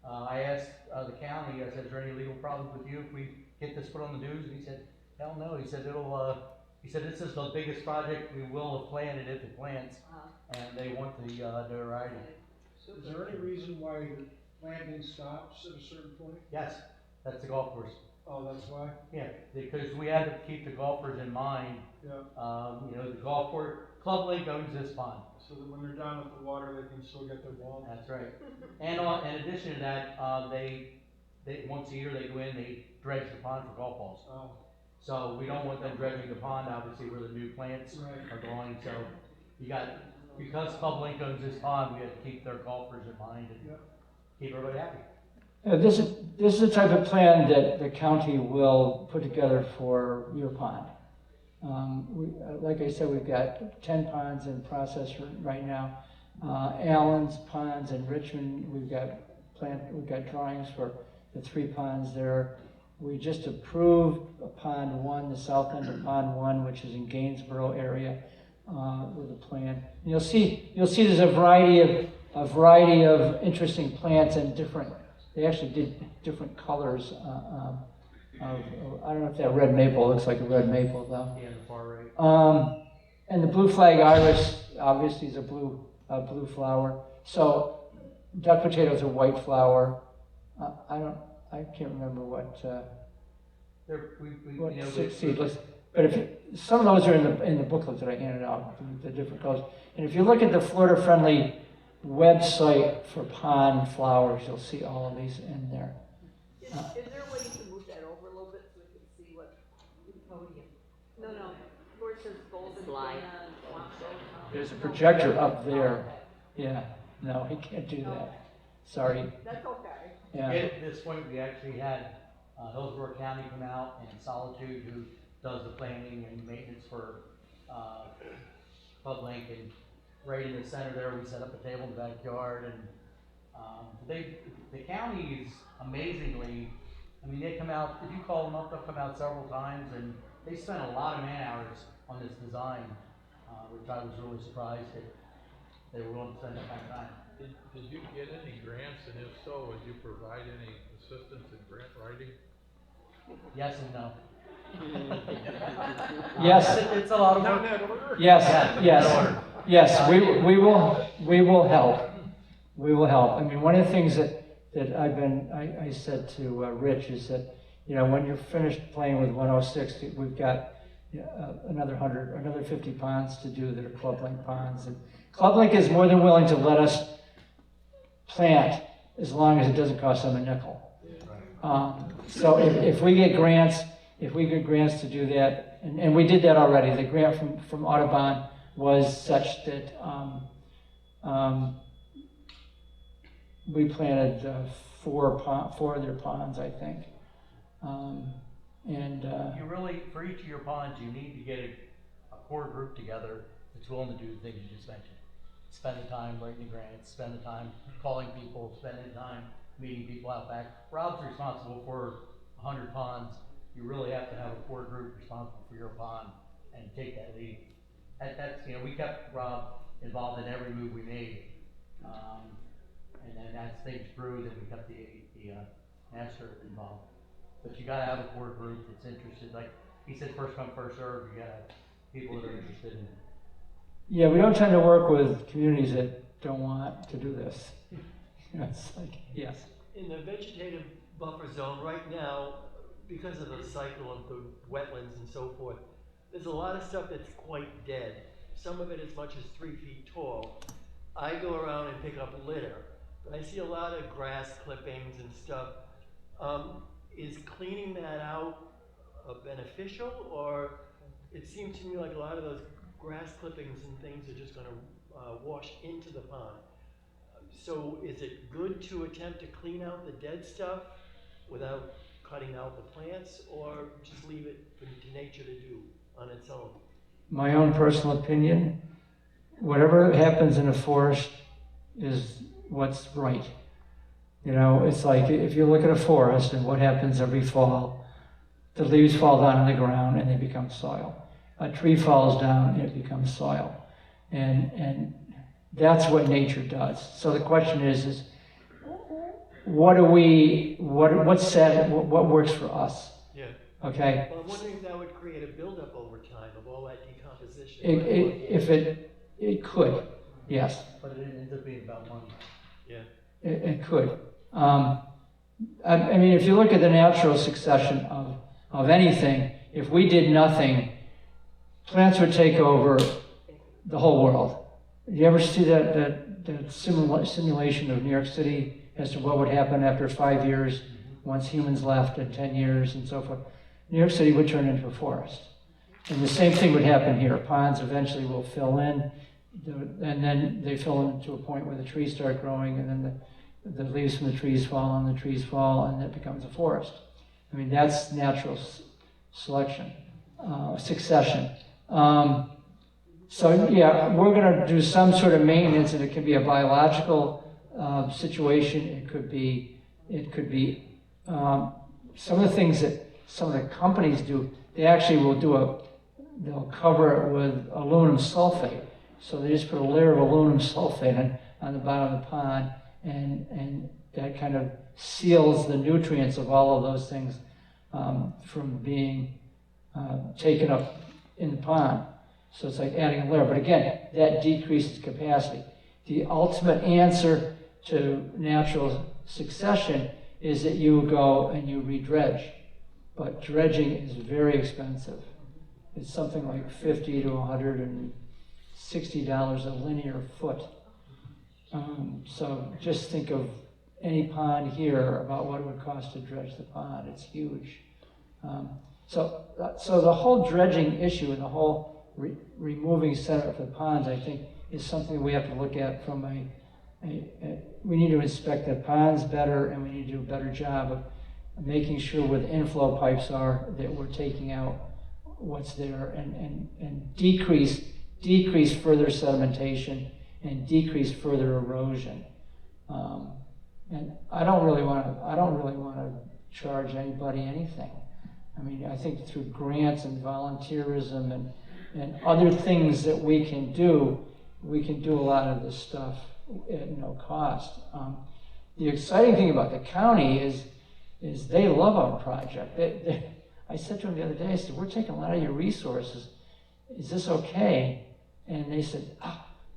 I asked, the county, I said, is there any legal problems with you if we get this put on the news? And he said, hell no. He said, he said, this is the biggest project we will have planted if it plants, and they want the notoriety. Is there any reason why the planting stops at a certain point? Yes, that's the golf course. Oh, that's why? Yeah, because we had to keep the golfers in mind. Yeah, You know, the golf course, Club Lake owns this pond. so that when they're done with the water, they can still get their ball. That's right. And in addition to that, they once a year they go in, they dredge the pond for golf balls. Oh, So we don't want them dredging the pond, obviously, where the new plants right. are going. So because Club Link owns this pond, we have to keep their golfers in mind and Yep. keep everybody happy. This is the type of plan that the county will put together for your pond. Like I said, we've got 10 ponds in process right now. Allen's ponds in Richmond, we've got drawings for the 3 ponds there. We just approved Pond 1, the south end of Pond 1, which is in Gainsborough area, with a plan. And you'll see there's a variety of interesting plants and they actually did different colors I don't know if that red maple looks like a red maple though. Yeah, the far right. And the blue flag iris obviously is a blue flower. So duck potatoes are white flower. I can't remember what seedless. But some of those are in the booklet that I handed out, the different colors. And if you look at the Florida Friendly website for pond flowers, you'll see all of these in there. Is there a way you can move that over a little bit so we can see what podium? No, where it says golden Slide. banana, There's a projector up there. Yeah, no, he can't do that. Sorry. That's okay. Yeah. At this point, we actually had Hillsborough County come out, and Solitude, who does the planning and maintenance for Club Link, and right in the center there, we set up a table in the backyard, and the county is amazingly, I mean, they come out, if you call them up, they'll come out several times, and they spent a lot of man hours on this design, which I was really surprised that they were willing to spend that kind of time. Did you get any grants, and if so, would you provide any assistance in grant writing? Yes and no. Yes. It's a lot of Not work. in that order? Yes, we will help. We will help. I mean, one of the things that I said to Rich is that, you know, when you're finished playing with 106, we've got another 50 ponds to do that are Club Link ponds. And Club Link is more than willing to let us plant as long as it doesn't cost them a nickel. So if we get grants to do that, and we did that already. The grant from Audubon was such that we planted 4 of their ponds, I think. You really, for each of your ponds, you need to get a core group together that's willing to do the things you just mentioned. Spend the time writing the grants, spend the time calling people, spending the time meeting people out back. Rob's responsible for 100 ponds. You really have to have a core group responsible for your pond and take that lead. That's, you know, we kept Rob involved in every move we made. And then as things grew, then we kept the master involved. But you gotta have a core group that's interested. Like he said, first come, first serve. You gotta have people that are interested in it. Yeah, we don't tend to work with communities that don't want to do this. It's like, yes. In the vegetative buffer zone right now, because of the cycle of the wetlands and so forth, there's a lot of stuff that's quite dead. Some of it as much as 3 feet tall. I go around and pick up litter, but I see a lot of grass clippings and stuff. Is cleaning that out beneficial, or it seems to me like a lot of those grass clippings and things are just gonna wash into the pond. So is it good to attempt to clean out the dead stuff without cutting out the plants, or just leave it to nature to do on its own? My own personal opinion, whatever happens in a forest is what's right. You know, it's like if you look at a forest and what happens every fall, the leaves fall down on the ground and they become soil. A tree falls down and it becomes soil. And that's what nature does. So the question is what works for us? Yeah. Okay? Well, I'm wondering if that would create a buildup over time of all that decomposition. It could, yes. But it ends up being about money. Yeah. It could. I mean, if you look at the natural succession of anything, if we did nothing, plants would take over the whole world. Did you ever see that simulation of New York City as to what would happen after 5 years once humans left, and 10 years and so forth? New York City would turn into a forest. And the same thing would happen here. Ponds eventually will fill in, and then they fill in to a point where the trees start growing, and then the leaves from the trees fall, and the trees fall, and it becomes a forest. I mean, that's natural succession. So yeah, we're going to do some sort of maintenance, and it could be a biological situation. It could be some of the things that some of the companies do. They actually will they'll cover it with aluminum sulfate. So they just put a layer of aluminum sulfate on the bottom of the pond, and that kind of seals the nutrients of all of those things from being taken up in the pond. So it's like adding a layer. But again, that decreases capacity. The ultimate answer to natural succession is that you go and you redredge. But dredging is very expensive. It's something like $50 to $160 a linear foot. So just think of any pond here about what it would cost to dredge the pond. It's huge. So the whole dredging issue and the whole removing sediment from the ponds, I think, is something we have to look at from we need to inspect the ponds better, and we need to do a better job of making sure where the inflow pipes are that we're taking out what's there, and decrease further sedimentation and decrease further erosion. And I don't really want to charge anybody anything. I mean, I think through grants and volunteerism and other things that we can do a lot of this stuff at no cost. The exciting thing about the county is they love our project. I said to them the other day, I said, we're taking a lot of your resources. Is this okay? And they said,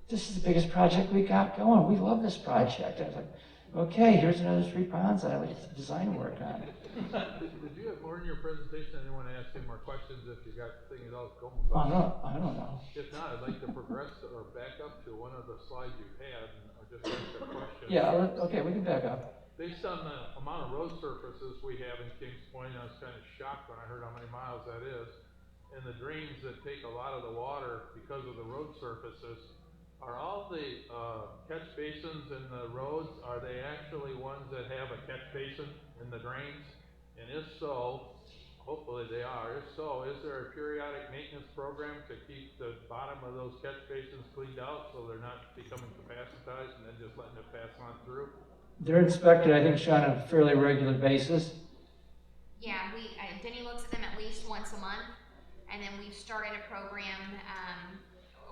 this is the biggest project we got going. We love this project. I was like, okay, here's another 3 ponds I like to design work on. Did you have more in your presentation? Anyone ask any more questions if you got things else going? I don't know. If not, I'd like to progress or back up to one of the slides you had and just ask a question. Yeah, okay, we can back up. Based on the amount of road surfaces we have in Kings Point, I was kind of shocked when I heard how many miles that is. And the drains that take a lot of the water because of the road surfaces, are all the catch basins in the roads, are they actually ones that have a catch basin in the drains? And if so, hopefully they are. If so, is there a periodic maintenance program to keep the bottom of those catch basins cleaned out so they're not becoming capacitized and then just letting it pass on through? They're inspected, I think, Sean, on a fairly regular basis. Yeah, Denny looks at them at least once a month, and then we've started a program.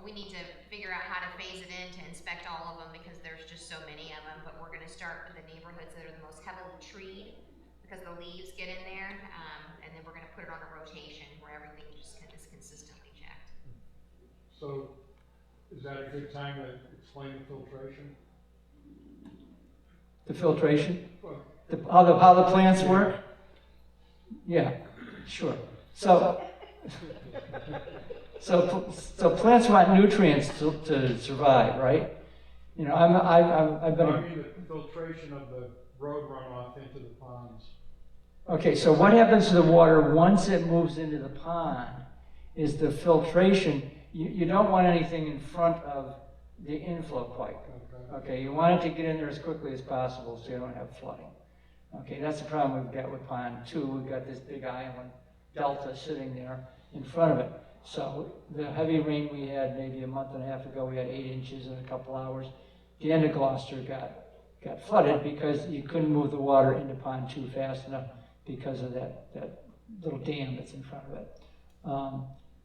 We need to figure out how to phase it in to inspect all of them because there's just so many of them. But we're going to start with the neighborhoods that are the most heavily treed because the leaves get in there, and then we're going to put it on a rotation where everything just is consistently checked. So, is that a good time to explain the filtration? The filtration? How the plants work? Yeah, sure. So plants want nutrients to survive, right? You know, I've been. I mean the filtration of the road runoff into the ponds. Okay, so what happens to the water once it moves into the pond is the filtration. You don't want anything in front of the inflow pipe. Okay, you want it to get in there as quickly as possible so you don't have flooding. Okay, that's the problem we've got with pond 2. We've got this big island delta sitting there in front of it. So the heavy rain we had maybe a month and a half ago, we had 8 inches in a couple hours. The end of Gloucester got flooded because you couldn't move the water into pond 2 fast enough because of that little dam that's in front of it.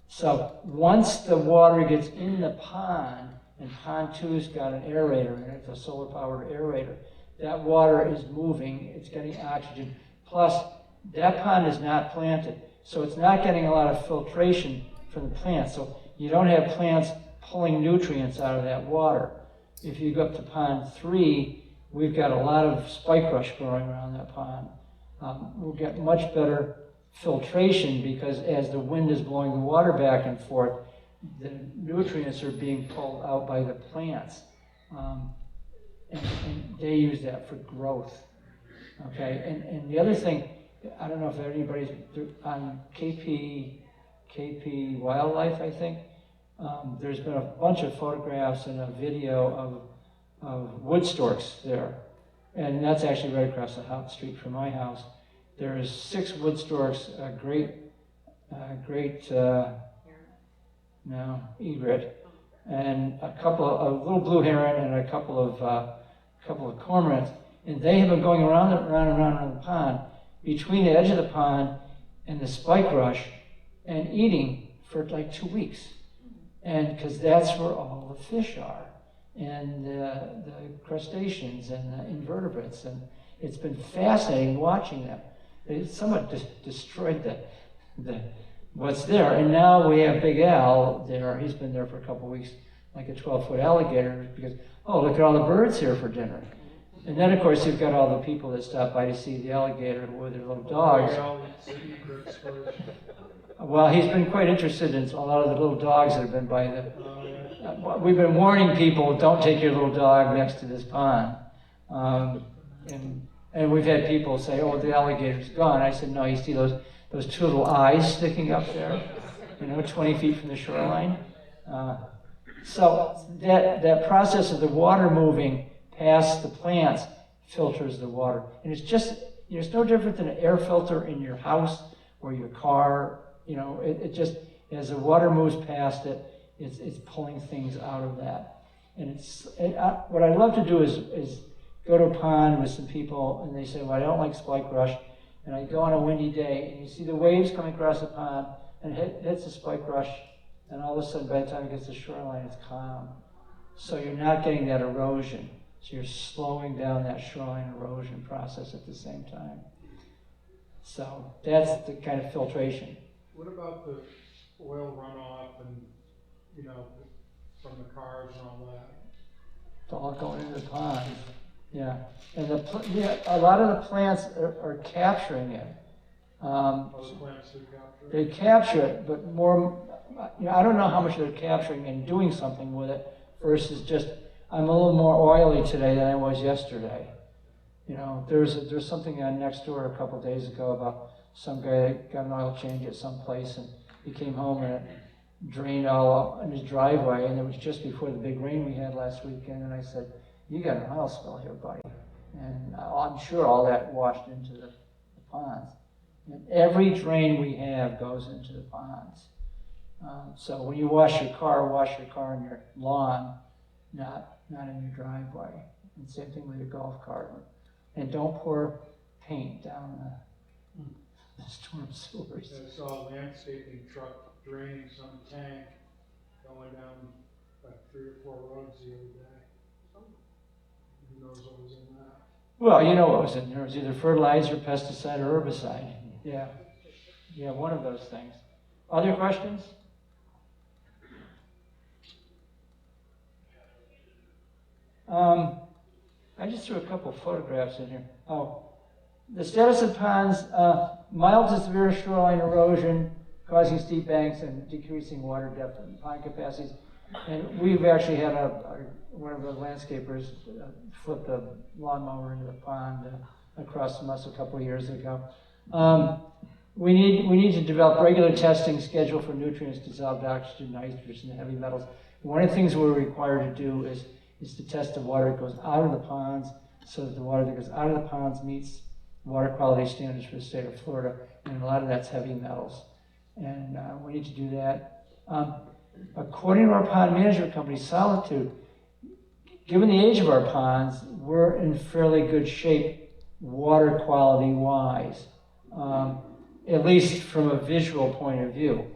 So once the water gets in the pond, and pond 2's got an aerator in it, it's a solar powered aerator, that water is moving, it's getting oxygen. Plus, that pond is not planted, so it's not getting a lot of filtration from the plants. So you don't have plants pulling nutrients out of that water. If you go up to pond 3, we've got a lot of spike rush growing around that pond. We'll get much better filtration because as the wind is blowing the water back and forth, the nutrients are being pulled out by the plants. And they use that for growth. Okay, and the other thing, I don't know if anybody's on KP Wildlife, I think. There's been a bunch of photographs and a video of wood storks there. And that's actually right across the street from my house. There's 6 wood storks, a great egret, and a little blue heron, and a couple of cormorants. And they have been going around the pond, between the edge of the pond and the spike rush, and eating for like 2 weeks. And because that's where all the fish are, and the crustaceans and the invertebrates, and it's been fascinating watching them. They somewhat destroyed what's there, and now we have Big Al there. He's been there for a couple of weeks, like a 12-foot alligator, because, oh, look at all the birds here for dinner. And then, of course, you've got all the people that stop by to see the alligator with their little dogs. Well, he's been quite interested in a lot of the little dogs that have been by the... we've been warning people, don't take your little dog next to this pond. And we've had people say, oh, the alligator's gone. I said, no, you see those 2 little eyes sticking up there, 20 feet from the shoreline? So that process of the water moving past the plants filters the water. And it's just, it's no different than an air filter in your house or your car. It just, as the water moves past it, it's pulling things out of that. And what I love to do is go to a pond with some people, and they say, well, I don't like spike rush. And I go on a windy day, and you see the waves coming across the pond, and it hits the spike rush, and all of a sudden, by the time it gets to the shoreline, it's calm. So you're not getting that erosion. So you're slowing down that shoreline erosion process at the same time. So that's the kind of filtration. What about the oil runoff and, from the cars and all that? It's all going into the pond. Yeah, and a lot of the plants are capturing it. Those plants do capture it? They capture it, but more, I don't know how much they're capturing and doing something with it versus just, I'm a little more oily today than I was yesterday. There's something on Nextdoor a couple of days ago about some guy that got an oil change at some place, and he came home and it drained all in his driveway, and it was just before the big rain we had last weekend, and I said, you got an oil spill here, buddy. And I'm sure all that washed into the ponds. And every drain we have goes into the ponds. So when you wash your car in your lawn, not in your driveway. And same thing with your golf cart. And don't pour paint down the storm sewers. I saw a landscaping truck draining some tank going down like 3 or 4 roads the other day. Who knows what was in that? Well, you know what was in there. It was either fertilizer, pesticide, or herbicide. Yeah, one of those things. Other questions? I just threw a couple photographs in here. Oh, the status of ponds, mild to severe shoreline erosion causing steep banks and decreasing water depth and pond capacities. And we've actually had one of the landscapers flip the lawnmower into the pond across from us a couple of years ago. We need to develop regular testing schedule for nutrients, dissolved oxygen, nitrogen, and heavy metals. One of the things we're required to do is to test the water that goes out of the ponds, so that the water that goes out of the ponds meets water quality standards for the state of Florida, and a lot of that's heavy metals. And we need to do that. According to our pond management company, Solitude, given the age of our ponds, we're in fairly good shape water quality wise, at least from a visual point of view.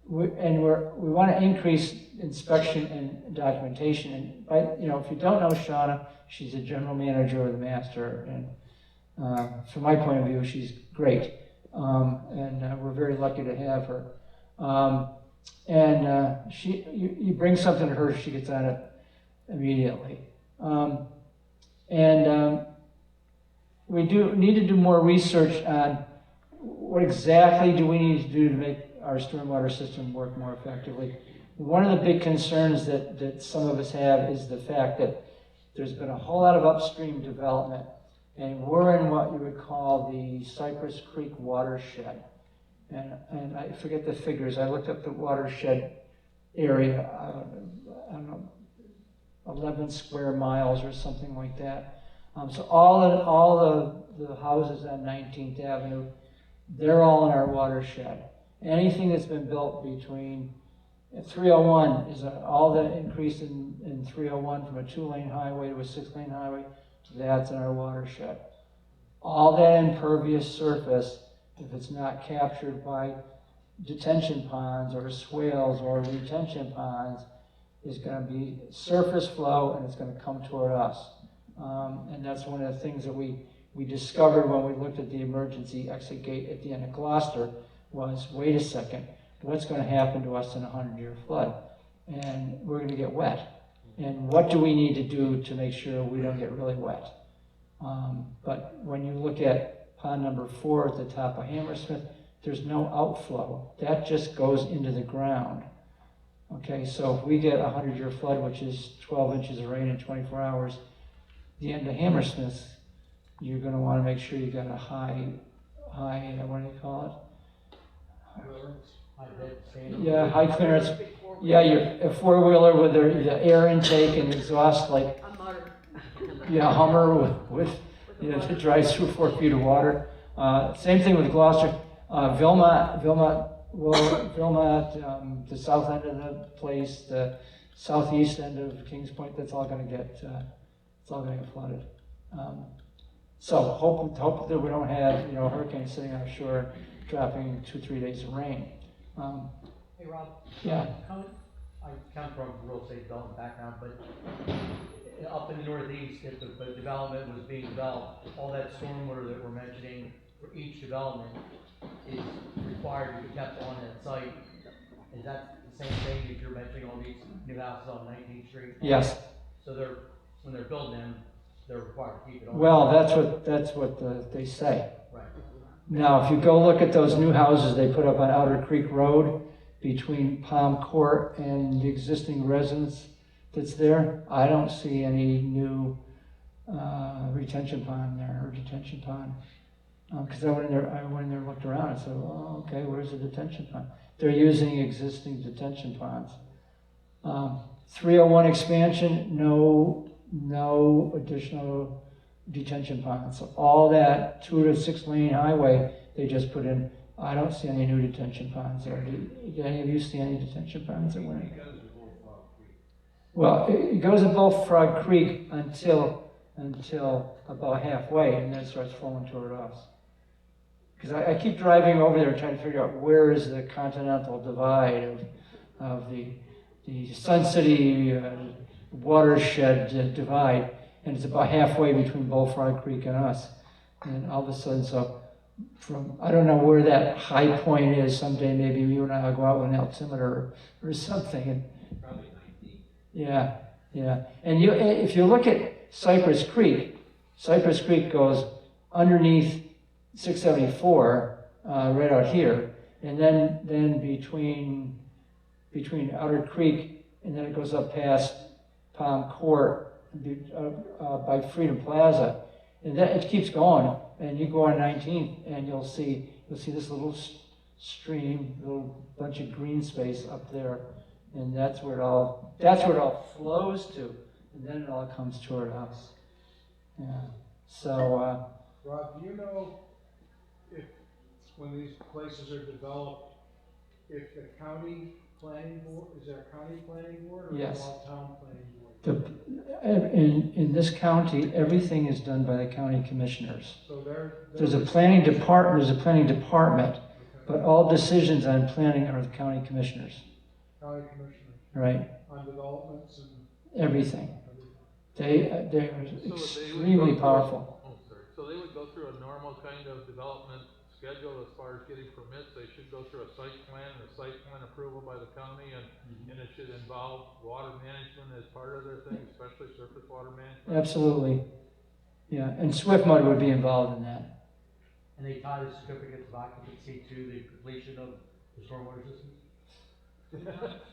We want to increase inspection and documentation. And if you don't know Shauna, she's a general manager of the master, and from my point of view, she's great. And we're very lucky to have her. You bring something to her, she gets on it immediately. We need to do more research on what exactly do we need to do to make our stormwater system work more effectively. One of the big concerns that some of us have is the fact that there's been a whole lot of upstream development, and we're in what you would call the Cypress Creek watershed. And I forget the figures. I looked up the watershed area, I don't know, 11 square miles or something like that. So all the houses on 19th Avenue, they're all in our watershed. Anything that's been built between 301 is all the increase in 301 from a 2-lane highway to a 6-lane highway, that's in our watershed. All that impervious surface, if it's not captured by detention ponds or swales or retention ponds, is going to be surface flow, and it's going to come toward us. And that's one of the things that we discovered when we looked at the emergency exit gate at the end of Gloucester was, wait a second, what's going to happen to us in a 100-year flood? And we're going to get wet. And what do we need to do to make sure we don't get really wet? But when you look at pond number 4 at the top of Hammersmith, there's no outflow. That just goes into the ground. Okay, so if we get a 100-year flood, which is 12 inches of rain in 24 hours, the end of Hammersmith, you're going to want to make sure you got a high, what do you call it? Yeah, high clearance. Yeah, a 4-wheeler with the air intake and exhaust like Hummer with that drives through 4 feet of water. Same thing with Gloucester. Vilmont, the south end of the place, the southeast end of Kings Point, that's all going to get flooded. So hope that we don't have hurricanes sitting on the shore dropping 2-3 days of rain. Hey Rob. Yeah. I come from a real estate development background, but up in the Northeast, if the development was being developed, all that stormwater that we're mentioning for each development is required to be kept on that site. Is that the same thing that you're mentioning on these new houses on 19th Street? Yes. So when they're building them, they're required to keep it on. Well, that's what they say. Right. Now, if you go look at those new houses they put up on Outer Creek Road between Palm Court and the existing residence that's there, I don't see any new retention pond there or detention pond. Because I went in there and looked around and said, oh, okay, where's the detention pond? They're using existing detention ponds. 301 expansion, no additional detention ponds. So all that 2 to 6 lane highway they just put in, I don't see any new detention ponds there. Did any of you see any detention ponds that went in? Well, it goes to Bullfrog Creek until about halfway, and then it starts flowing toward us. Because I keep driving over there trying to figure out where is the continental divide of the Sun City watershed divide, and it's about halfway between Bullfrog Creek and us. And all of a sudden, I don't know where that high point is. Someday maybe you and I will go out with an altimeter or something. And, Probably 19. yeah. And if you look at Cypress Creek. Cypress Creek goes underneath 674, right out here, and then between Outer Creek, and then it goes up past Palm Court, by Freedom Plaza, and then it keeps going, and you go on 19th, and you'll see this little stream, little bunch of green space up there, and that's where it all flows to, and then it all comes toward us. Yeah. So, Rob, do you know if, when these places are developed, if the county planning board, is there a county planning board or is Yes. it all town planning board? in this county, everything is done by the county commissioners. So There's a planning department, but all decisions on planning are the county commissioners, County commissioners right? on developments and Everything. They're So they would extremely go through- powerful. Oh, sorry. So they would go through a normal kind of development schedule as far as getting permits. They should go through a site plan and a site plan approval by the county, and it should involve water management as part of their thing, especially surface water management. Absolutely. Yeah, and SwiftMud would be involved in that. And they tie the certificates of occupancy to the completion of the stormwater system?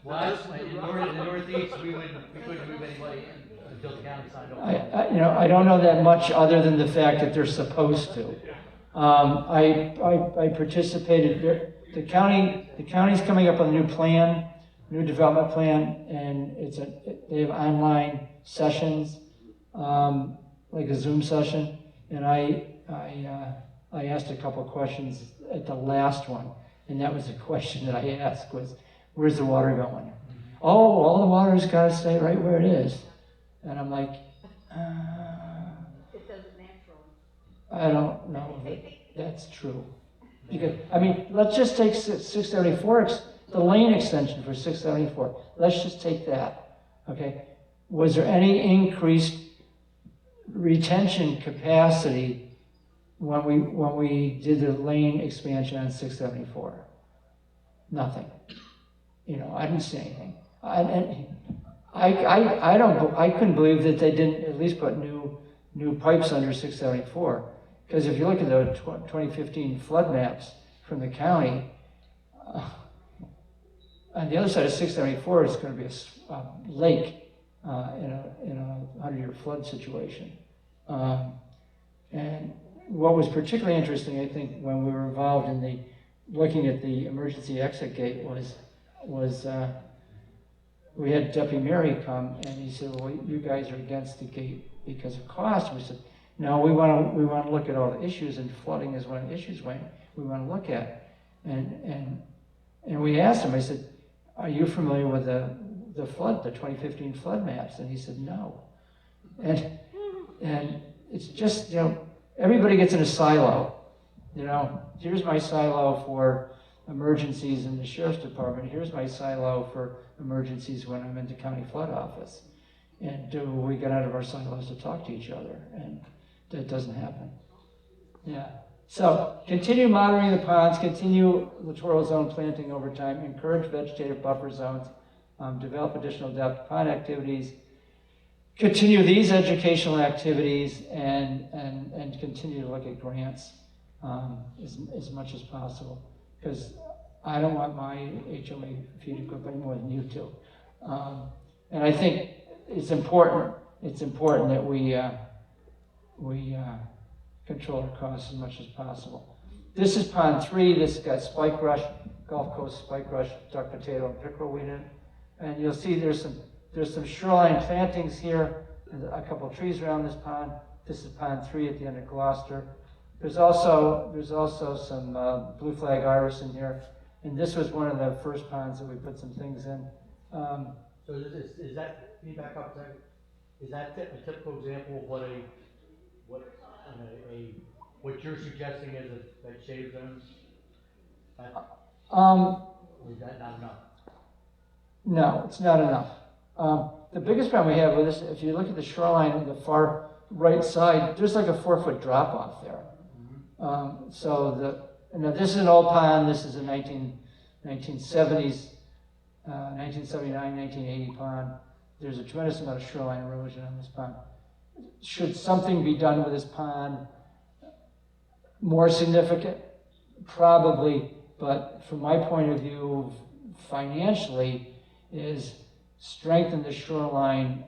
Well, actually, in the northeast, we couldn't move anybody in until the county signed off. I don't know that much other than the fact that they're supposed to. I participated, the county's coming up with a new development plan, and they have online sessions, like a Zoom session, and I asked a couple questions at the last one, and that was the question that I asked was, where's the water going? Oh, all the water's gotta stay right where it is. And I'm like, It doesn't naturally. I don't know that that's true. Because, I mean, let's just take 674, the lane extension for 674. Let's just take that, okay? Was there any increased retention capacity when we did the lane expansion on 674? Nothing. I didn't see anything. I couldn't believe that they didn't at least put new pipes under 674. Because if you look at the 2015 flood maps from the county, on the other side of 674 is going to be a lake in a 100-year flood situation. And what was particularly interesting, I think, when we were involved in looking at the emergency exit gate was we had Deputy Mary come, and he said, well, you guys are against the gate because of cost. And we said, no, we want to look at all the issues, and flooding is one of the issues we want to look at. And we asked him, I said, are you familiar with the 2015 flood maps? And he said, no. And it's just, everybody gets in a silo. Here's my silo for emergencies in the sheriff's department. Here's my silo for emergencies when I'm in the county flood office. And do we get out of our silos to talk to each other? And that doesn't happen. Yeah. So continue monitoring the ponds, continue littoral zone planting over time, encourage vegetative buffer zones, develop additional depth pond activities, continue these educational activities, and continue to look at grants as much as possible. Because I don't want my HOA fee to go up any more than you do. And I think it's important that we control our costs as much as possible. This is pond 3. This has got spike rush, Gulf Coast spike rush, duck potato, and pickerel weed in it. And you'll see there's some shoreline plantings here, and a couple of trees around this pond. This is pond 3 at the end of Gloucester. There's also some blue flag iris in here, and this was one of the first ponds that we put some things in. So is that, can you back up a second? Is that a typical example of what you're suggesting as a vegetative zone? Or is that not enough? No, it's not enough. The biggest problem we have with this, if you look at the shoreline on the far right side, there's like a 4-foot drop off there. This is an old pond. This is a 1970s, 1979, 1980 pond. There's a tremendous amount of shoreline erosion on this pond. should something be done with this pond more significant? Probably, but from my point of view, financially, is strengthen the shoreline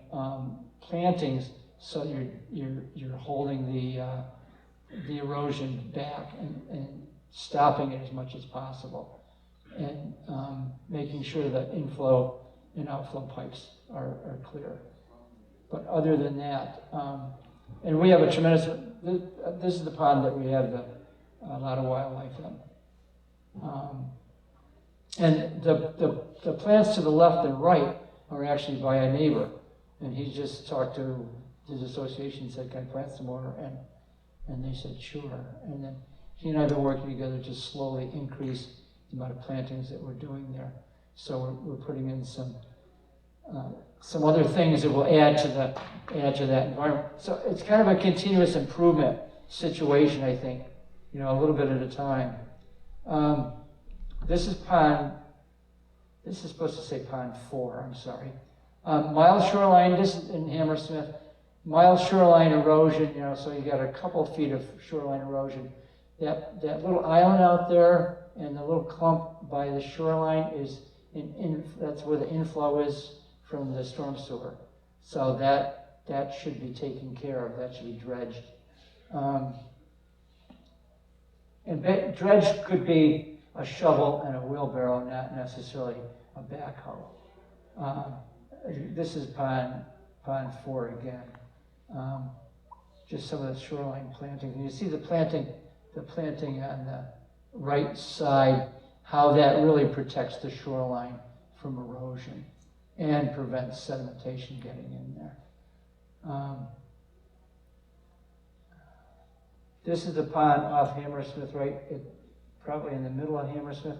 plantings so you're holding the erosion back and stopping it as much as possible, and making sure that inflow and outflow pipes are clear. But other than that, and we have a tremendous, this is the pond that we have a lot of wildlife in. And the plants to the left and right are actually by a neighbor. And he just talked to his association, said, can I plant some more? And they said, sure. And then he and I have been working together to slowly increase the amount of plantings that we're doing there. So we're putting in some other things that will add to that environment. So it's kind of a continuous improvement situation, I think, a little bit at a time. This is supposed to say pond 4, I'm sorry. Mild shoreline, this is in Hammersmith. Mild shoreline erosion, so you got a couple feet of shoreline erosion. That little island out there and the little clump by the shoreline is that's where the inflow is from the storm sewer. So that should be taken care of. That should be dredged. And dredge could be a shovel and a wheelbarrow, not necessarily a backhoe. This is pond 4 again. Just some of the shoreline plantings. And you see the planting on the right side, how that really protects the shoreline from erosion and prevents sedimentation getting in there. This is the pond off Hammersmith, right? Probably in the middle of Hammersmith.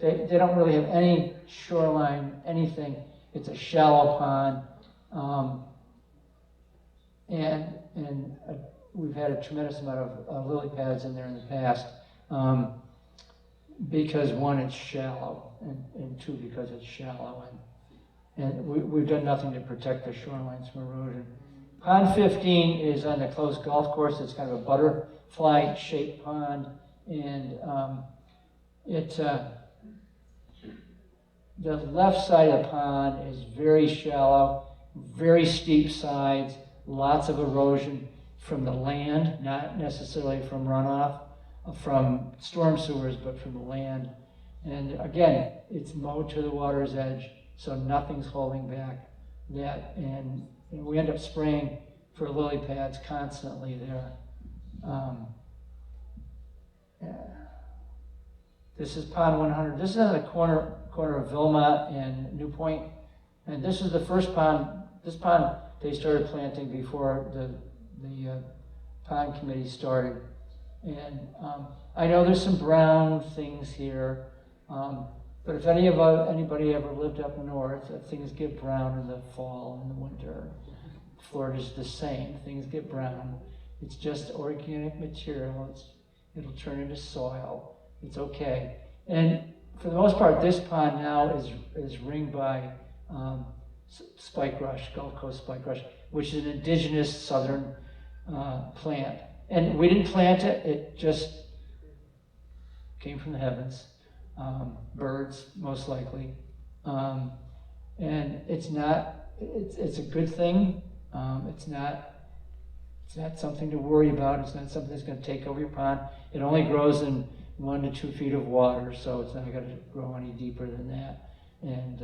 They don't really have any shoreline, anything. It's a shallow pond. And we've had a tremendous amount of lily pads in there in the past. Because one, it's shallow, and two, because it's shallow. And we've done nothing to protect the shorelines from erosion. Pond 15 is on the closed golf course. It's kind of a butterfly-shaped pond. And the left side of the pond is very shallow, very steep sides, lots of erosion from the land, not necessarily from runoff, from storm sewers, but from the land. And again, it's mowed to the water's edge, so nothing's holding back that. And we end up spraying for lily pads constantly there. This is pond 100. This is on the corner of Vilmont and New Point. And this is the first pond. This pond they started planting before the pond committee started. And I know there's some brown things here, but if anybody ever lived up north, things get brown in the fall and the winter. Florida's the same. Things get brown. It's just organic material. It'll turn into soil. It's okay. And for the most part, this pond now is ringed by spike rush, Gulf Coast spike rush, which is an indigenous southern plant. And we didn't plant it, it just came from the heavens. Birds, most likely. And it's a good thing. It's not something to worry about. It's not something that's going to take over your pond. It only grows in 1 to 2 feet of water, so it's not going to grow any deeper than that. And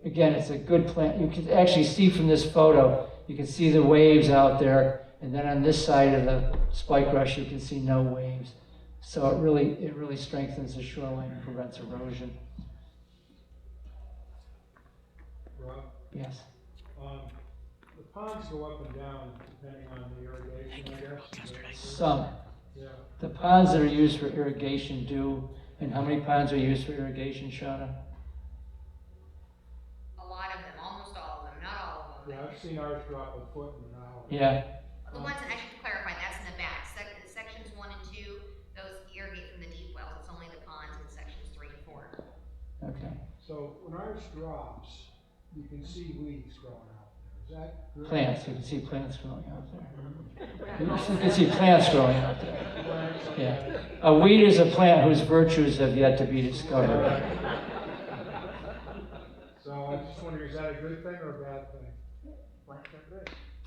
again, it's a good plant. You can actually see from this photo, you can see the waves out there, and then on this side of the spike rush, you can see no waves. So it really strengthens the shoreline and prevents erosion. Rob? Yes. The ponds go up and down depending on the irrigation, I guess. Some. Yeah. The ponds that are used for irrigation do, and how many ponds are used for irrigation, Shauna? A lot of them, almost all of them, not all of them. Yeah, I've seen ours drop a foot in an hour. Yeah. The ones that I should clarify, that's in the back. Sections 1 and 2, those irrigate from the deep wells. It's only the ponds in sections 3 and 4. Okay. So when ours drops, you can see weeds growing out there. Is that good? Plants, you can see plants growing out there. You can see plants growing out there. Plants, okay. Yeah. A weed is a plant whose virtues have yet to be discovered. So I just wonder, is that a good thing or a bad thing?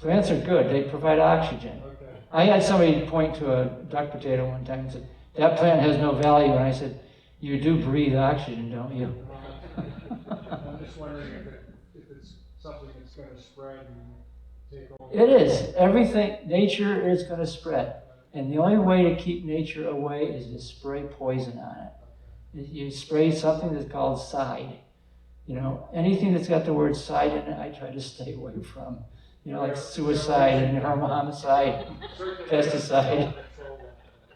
Plants are good, they provide oxygen. Okay. I had somebody point to a duck potato one time and said, that plant has no value, and I said, you do breathe oxygen, don't you? I'm just wondering if it's something that's gonna spread and take over. It is. Everything, nature is going to spread. And the only way to keep nature away is to spray poison on it. You spray something that's called side. You know, anything that's got the word side in it, I try to stay away from. You know, like suicide and homicide, pesticide.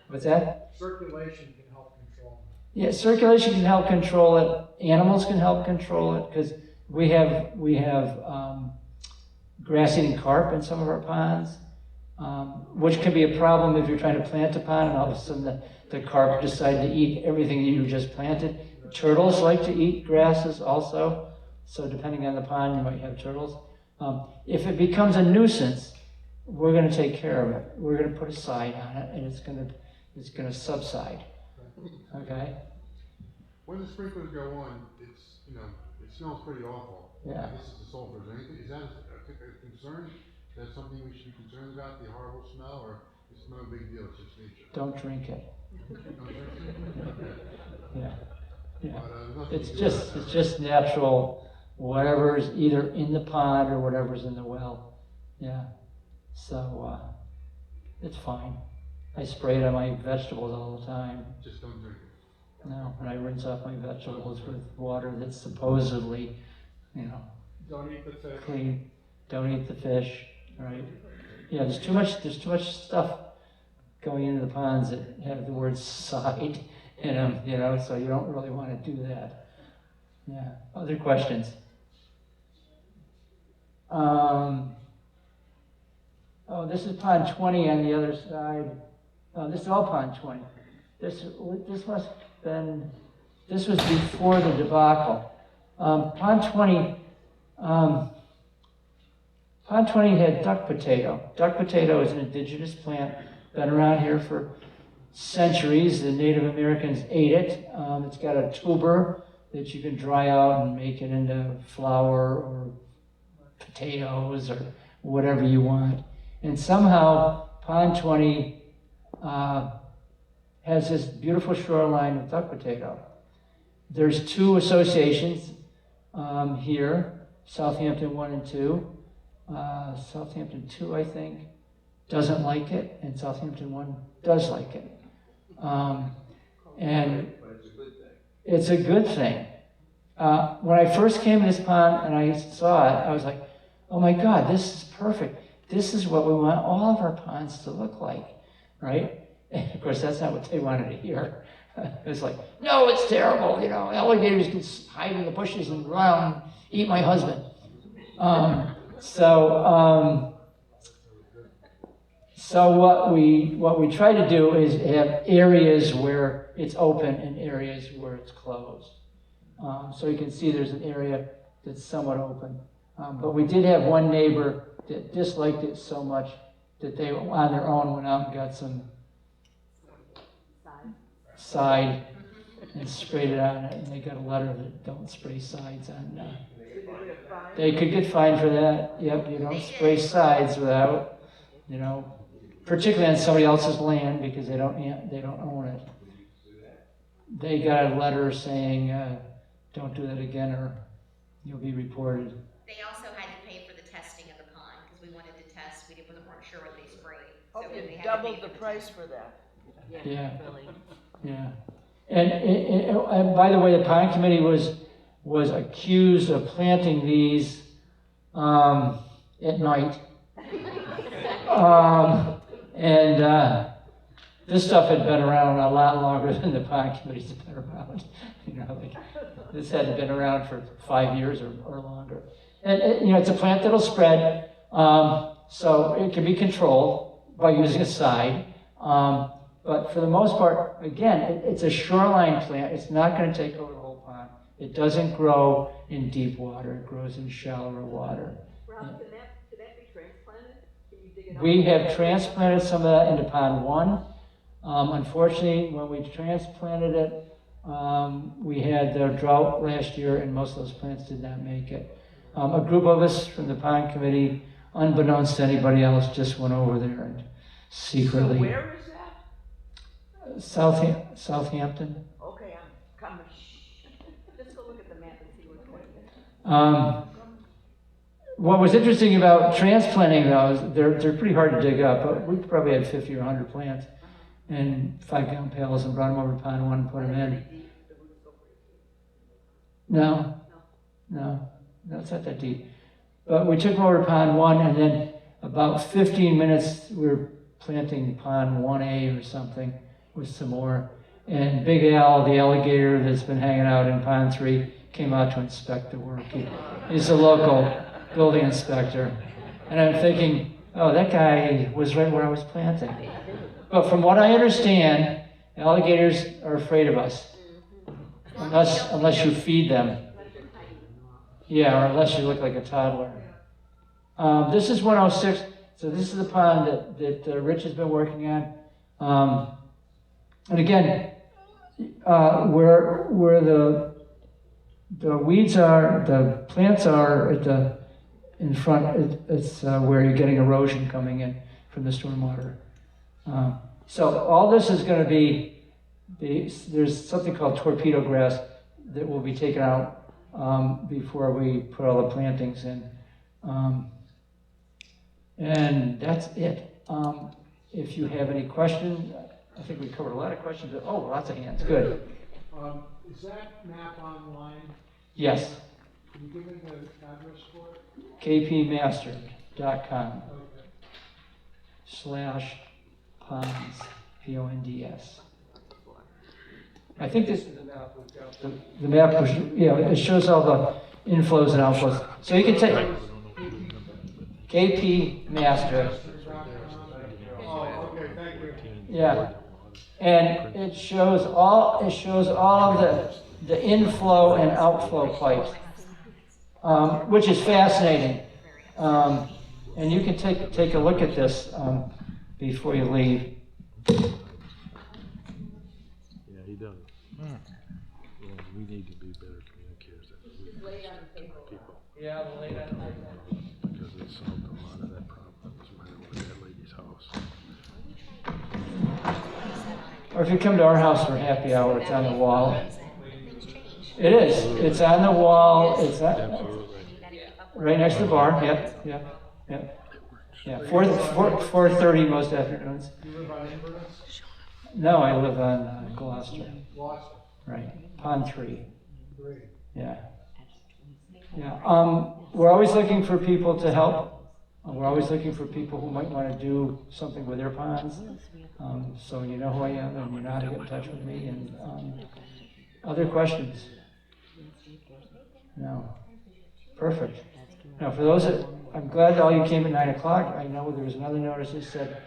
What's that? Circulation can help control Yeah, circulation can help control it. Animals can help control it because we have grass-eating carp in some of our ponds, which can be a problem if you're trying to plant a pond and all of a sudden the carp decide to eat everything that you just planted. Turtles like to eat grasses also, so depending on the pond, you might have turtles. If it becomes a nuisance, we're going to take care of it. We're going to put a side on it, and it's going to subside. Okay. When the sprinklers go on, it's, you know, it smells pretty awful. Yeah. This is the sulfur. Is that a concern? Is that something we should be concerned about, the horrible smell, or it's no big deal, it's just nature? Don't drink it. Don't drink it? Yeah. Yeah. But, nothing It's to do about just that. it's just natural. Whatever's either in the pond or whatever's in the well. Yeah. So it's fine. I spray it on my vegetables all the time. Just don't drink it. No, and I rinse off my vegetables with water that's supposedly, you know, Don't eat the fish. clean. Don't eat the fish, right? Yeah, there's too much stuff going into the ponds that have the word side in them, you know, so you don't really want to do that. Yeah. Other questions? Oh, this is pond 20 on the other side. Oh, this is all pond 20. This must have been, this was before the debacle. Pond 20 had duck potato. Duck potato is an indigenous plant, been around here for centuries. The Native Americans ate it. It's got a tuber that you can dry out and make it into flour or potatoes or whatever you want. And somehow Pond 20 has this beautiful shoreline of duck potato. There's two associations here, Southampton 1 and 2. Southampton 2, I think, doesn't like it, and Southampton 1 does like it. And it's a good thing. When I first came to this pond and I saw it, I was like, oh my God, this is perfect. This is what we want all of our ponds to look like, right? And of course, that's not what they wanted to hear. It's like, no, it's terrible. You know, alligators can hide in the bushes and run and eat my husband. So what we try to do is have areas where it's open and areas where it's closed. So you can see there's an area that's somewhat open. But we did have one neighbor that disliked it so much that they, on their own, went out and got some side and sprayed it on it, and they got a letter that don't spray sides on. They could get fined for that. Yep, you don't spray sides without, you know, particularly on somebody else's land because they don't own it. They got a letter saying, don't do that again or you'll be reported. They also had to pay for the testing of the pond, because we wanted to test, weren't sure what they sprayed. Oh, So they you had to doubled pay the for price testing. for that. Yeah. Really. Yeah. And by the way, the pond committee was accused of planting these at night. This stuff had been around a lot longer than the pond committee's been around. You know, like, this hadn't been around for 5 years or longer. And you know, it's a plant that'll spread, so it can be controlled by using a side. But for the most part, again, it's a shoreline plant. It's not going to take over the whole pond. It doesn't grow in deep water. It grows in shallower water. Rob, can that dig it up? We have transplanted some of that into pond 1. Unfortunately, when we transplanted it, we had the drought last year and most of those plants did not make it. A group of us from the pond committee, unbeknownst to anybody else, just went over there and secretly. So where is that? Southampton. Okay, I'm coming. Just go look at the map and see which one it is. What was interesting about transplanting those, they're pretty hard to dig up, but we probably had 50 or 100 plants in 5-gallon pails and brought them over to pond 1 and put them in. No, it's not that deep. But we took them over to pond 1 and then about 15 minutes we were planting pond 1A or something with some more. And Big Al, the alligator that's been hanging out in pond 3, came out to inspect the work. He's a local building inspector. And I'm thinking, oh, that guy was right where I was planting. But from what I understand, alligators are afraid of us. Unless you feed them. Yeah, or unless you look like a toddler. This is 106. So this is the pond that Rich has been working on. And again, where the weeds are, the plants are in front, it's where you're getting erosion coming in from the stormwater. So all this is going to be, there's something called torpedo grass that will be taken out before we put all the plantings in. And that's it. If you have any questions, I think we covered a lot of questions. Oh, lots of hands, good. Is that map online? Yes, Can you give me the address for it? kpmaster.com Okay. /ponds, P-O-N-D-S. I think this is the map we've got. The map, was, it shows all the inflows and outflows. So you can take KP Master. Oh, okay, thank you. Yeah, and it shows all of the inflow and outflow pipes, which is fascinating. And you can take a look at this before you leave. Yeah, he does. Well, we need to be better communicators with people. Yeah, we'll lay that down. Because it solved a lot of that problem. It was right over that lady's house. Or if you come to our house for happy hour, it's on the wall. It is. It's on the wall. It's right next to the bar. Yep. Yeah. 4:30 most afternoons. You live on Inverness? No, I live on Gloucester. Gloucester. Right. Pond 3. Great. Yeah. We're always looking for people to help. We're always looking for people who might want to do something with their ponds. So you know who I am, and you know how to get in touch with me. And other questions? No. Perfect. Now, for those that, I'm glad all you came at 9 o'clock. I know there was another notice that said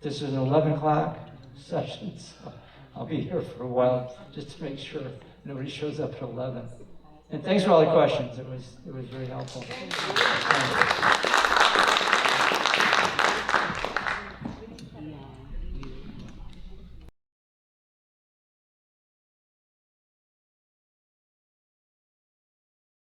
this is an 11 o'clock session, so I'll be here for a while just to make sure nobody shows up at 11. And thanks for all the questions. It was very helpful.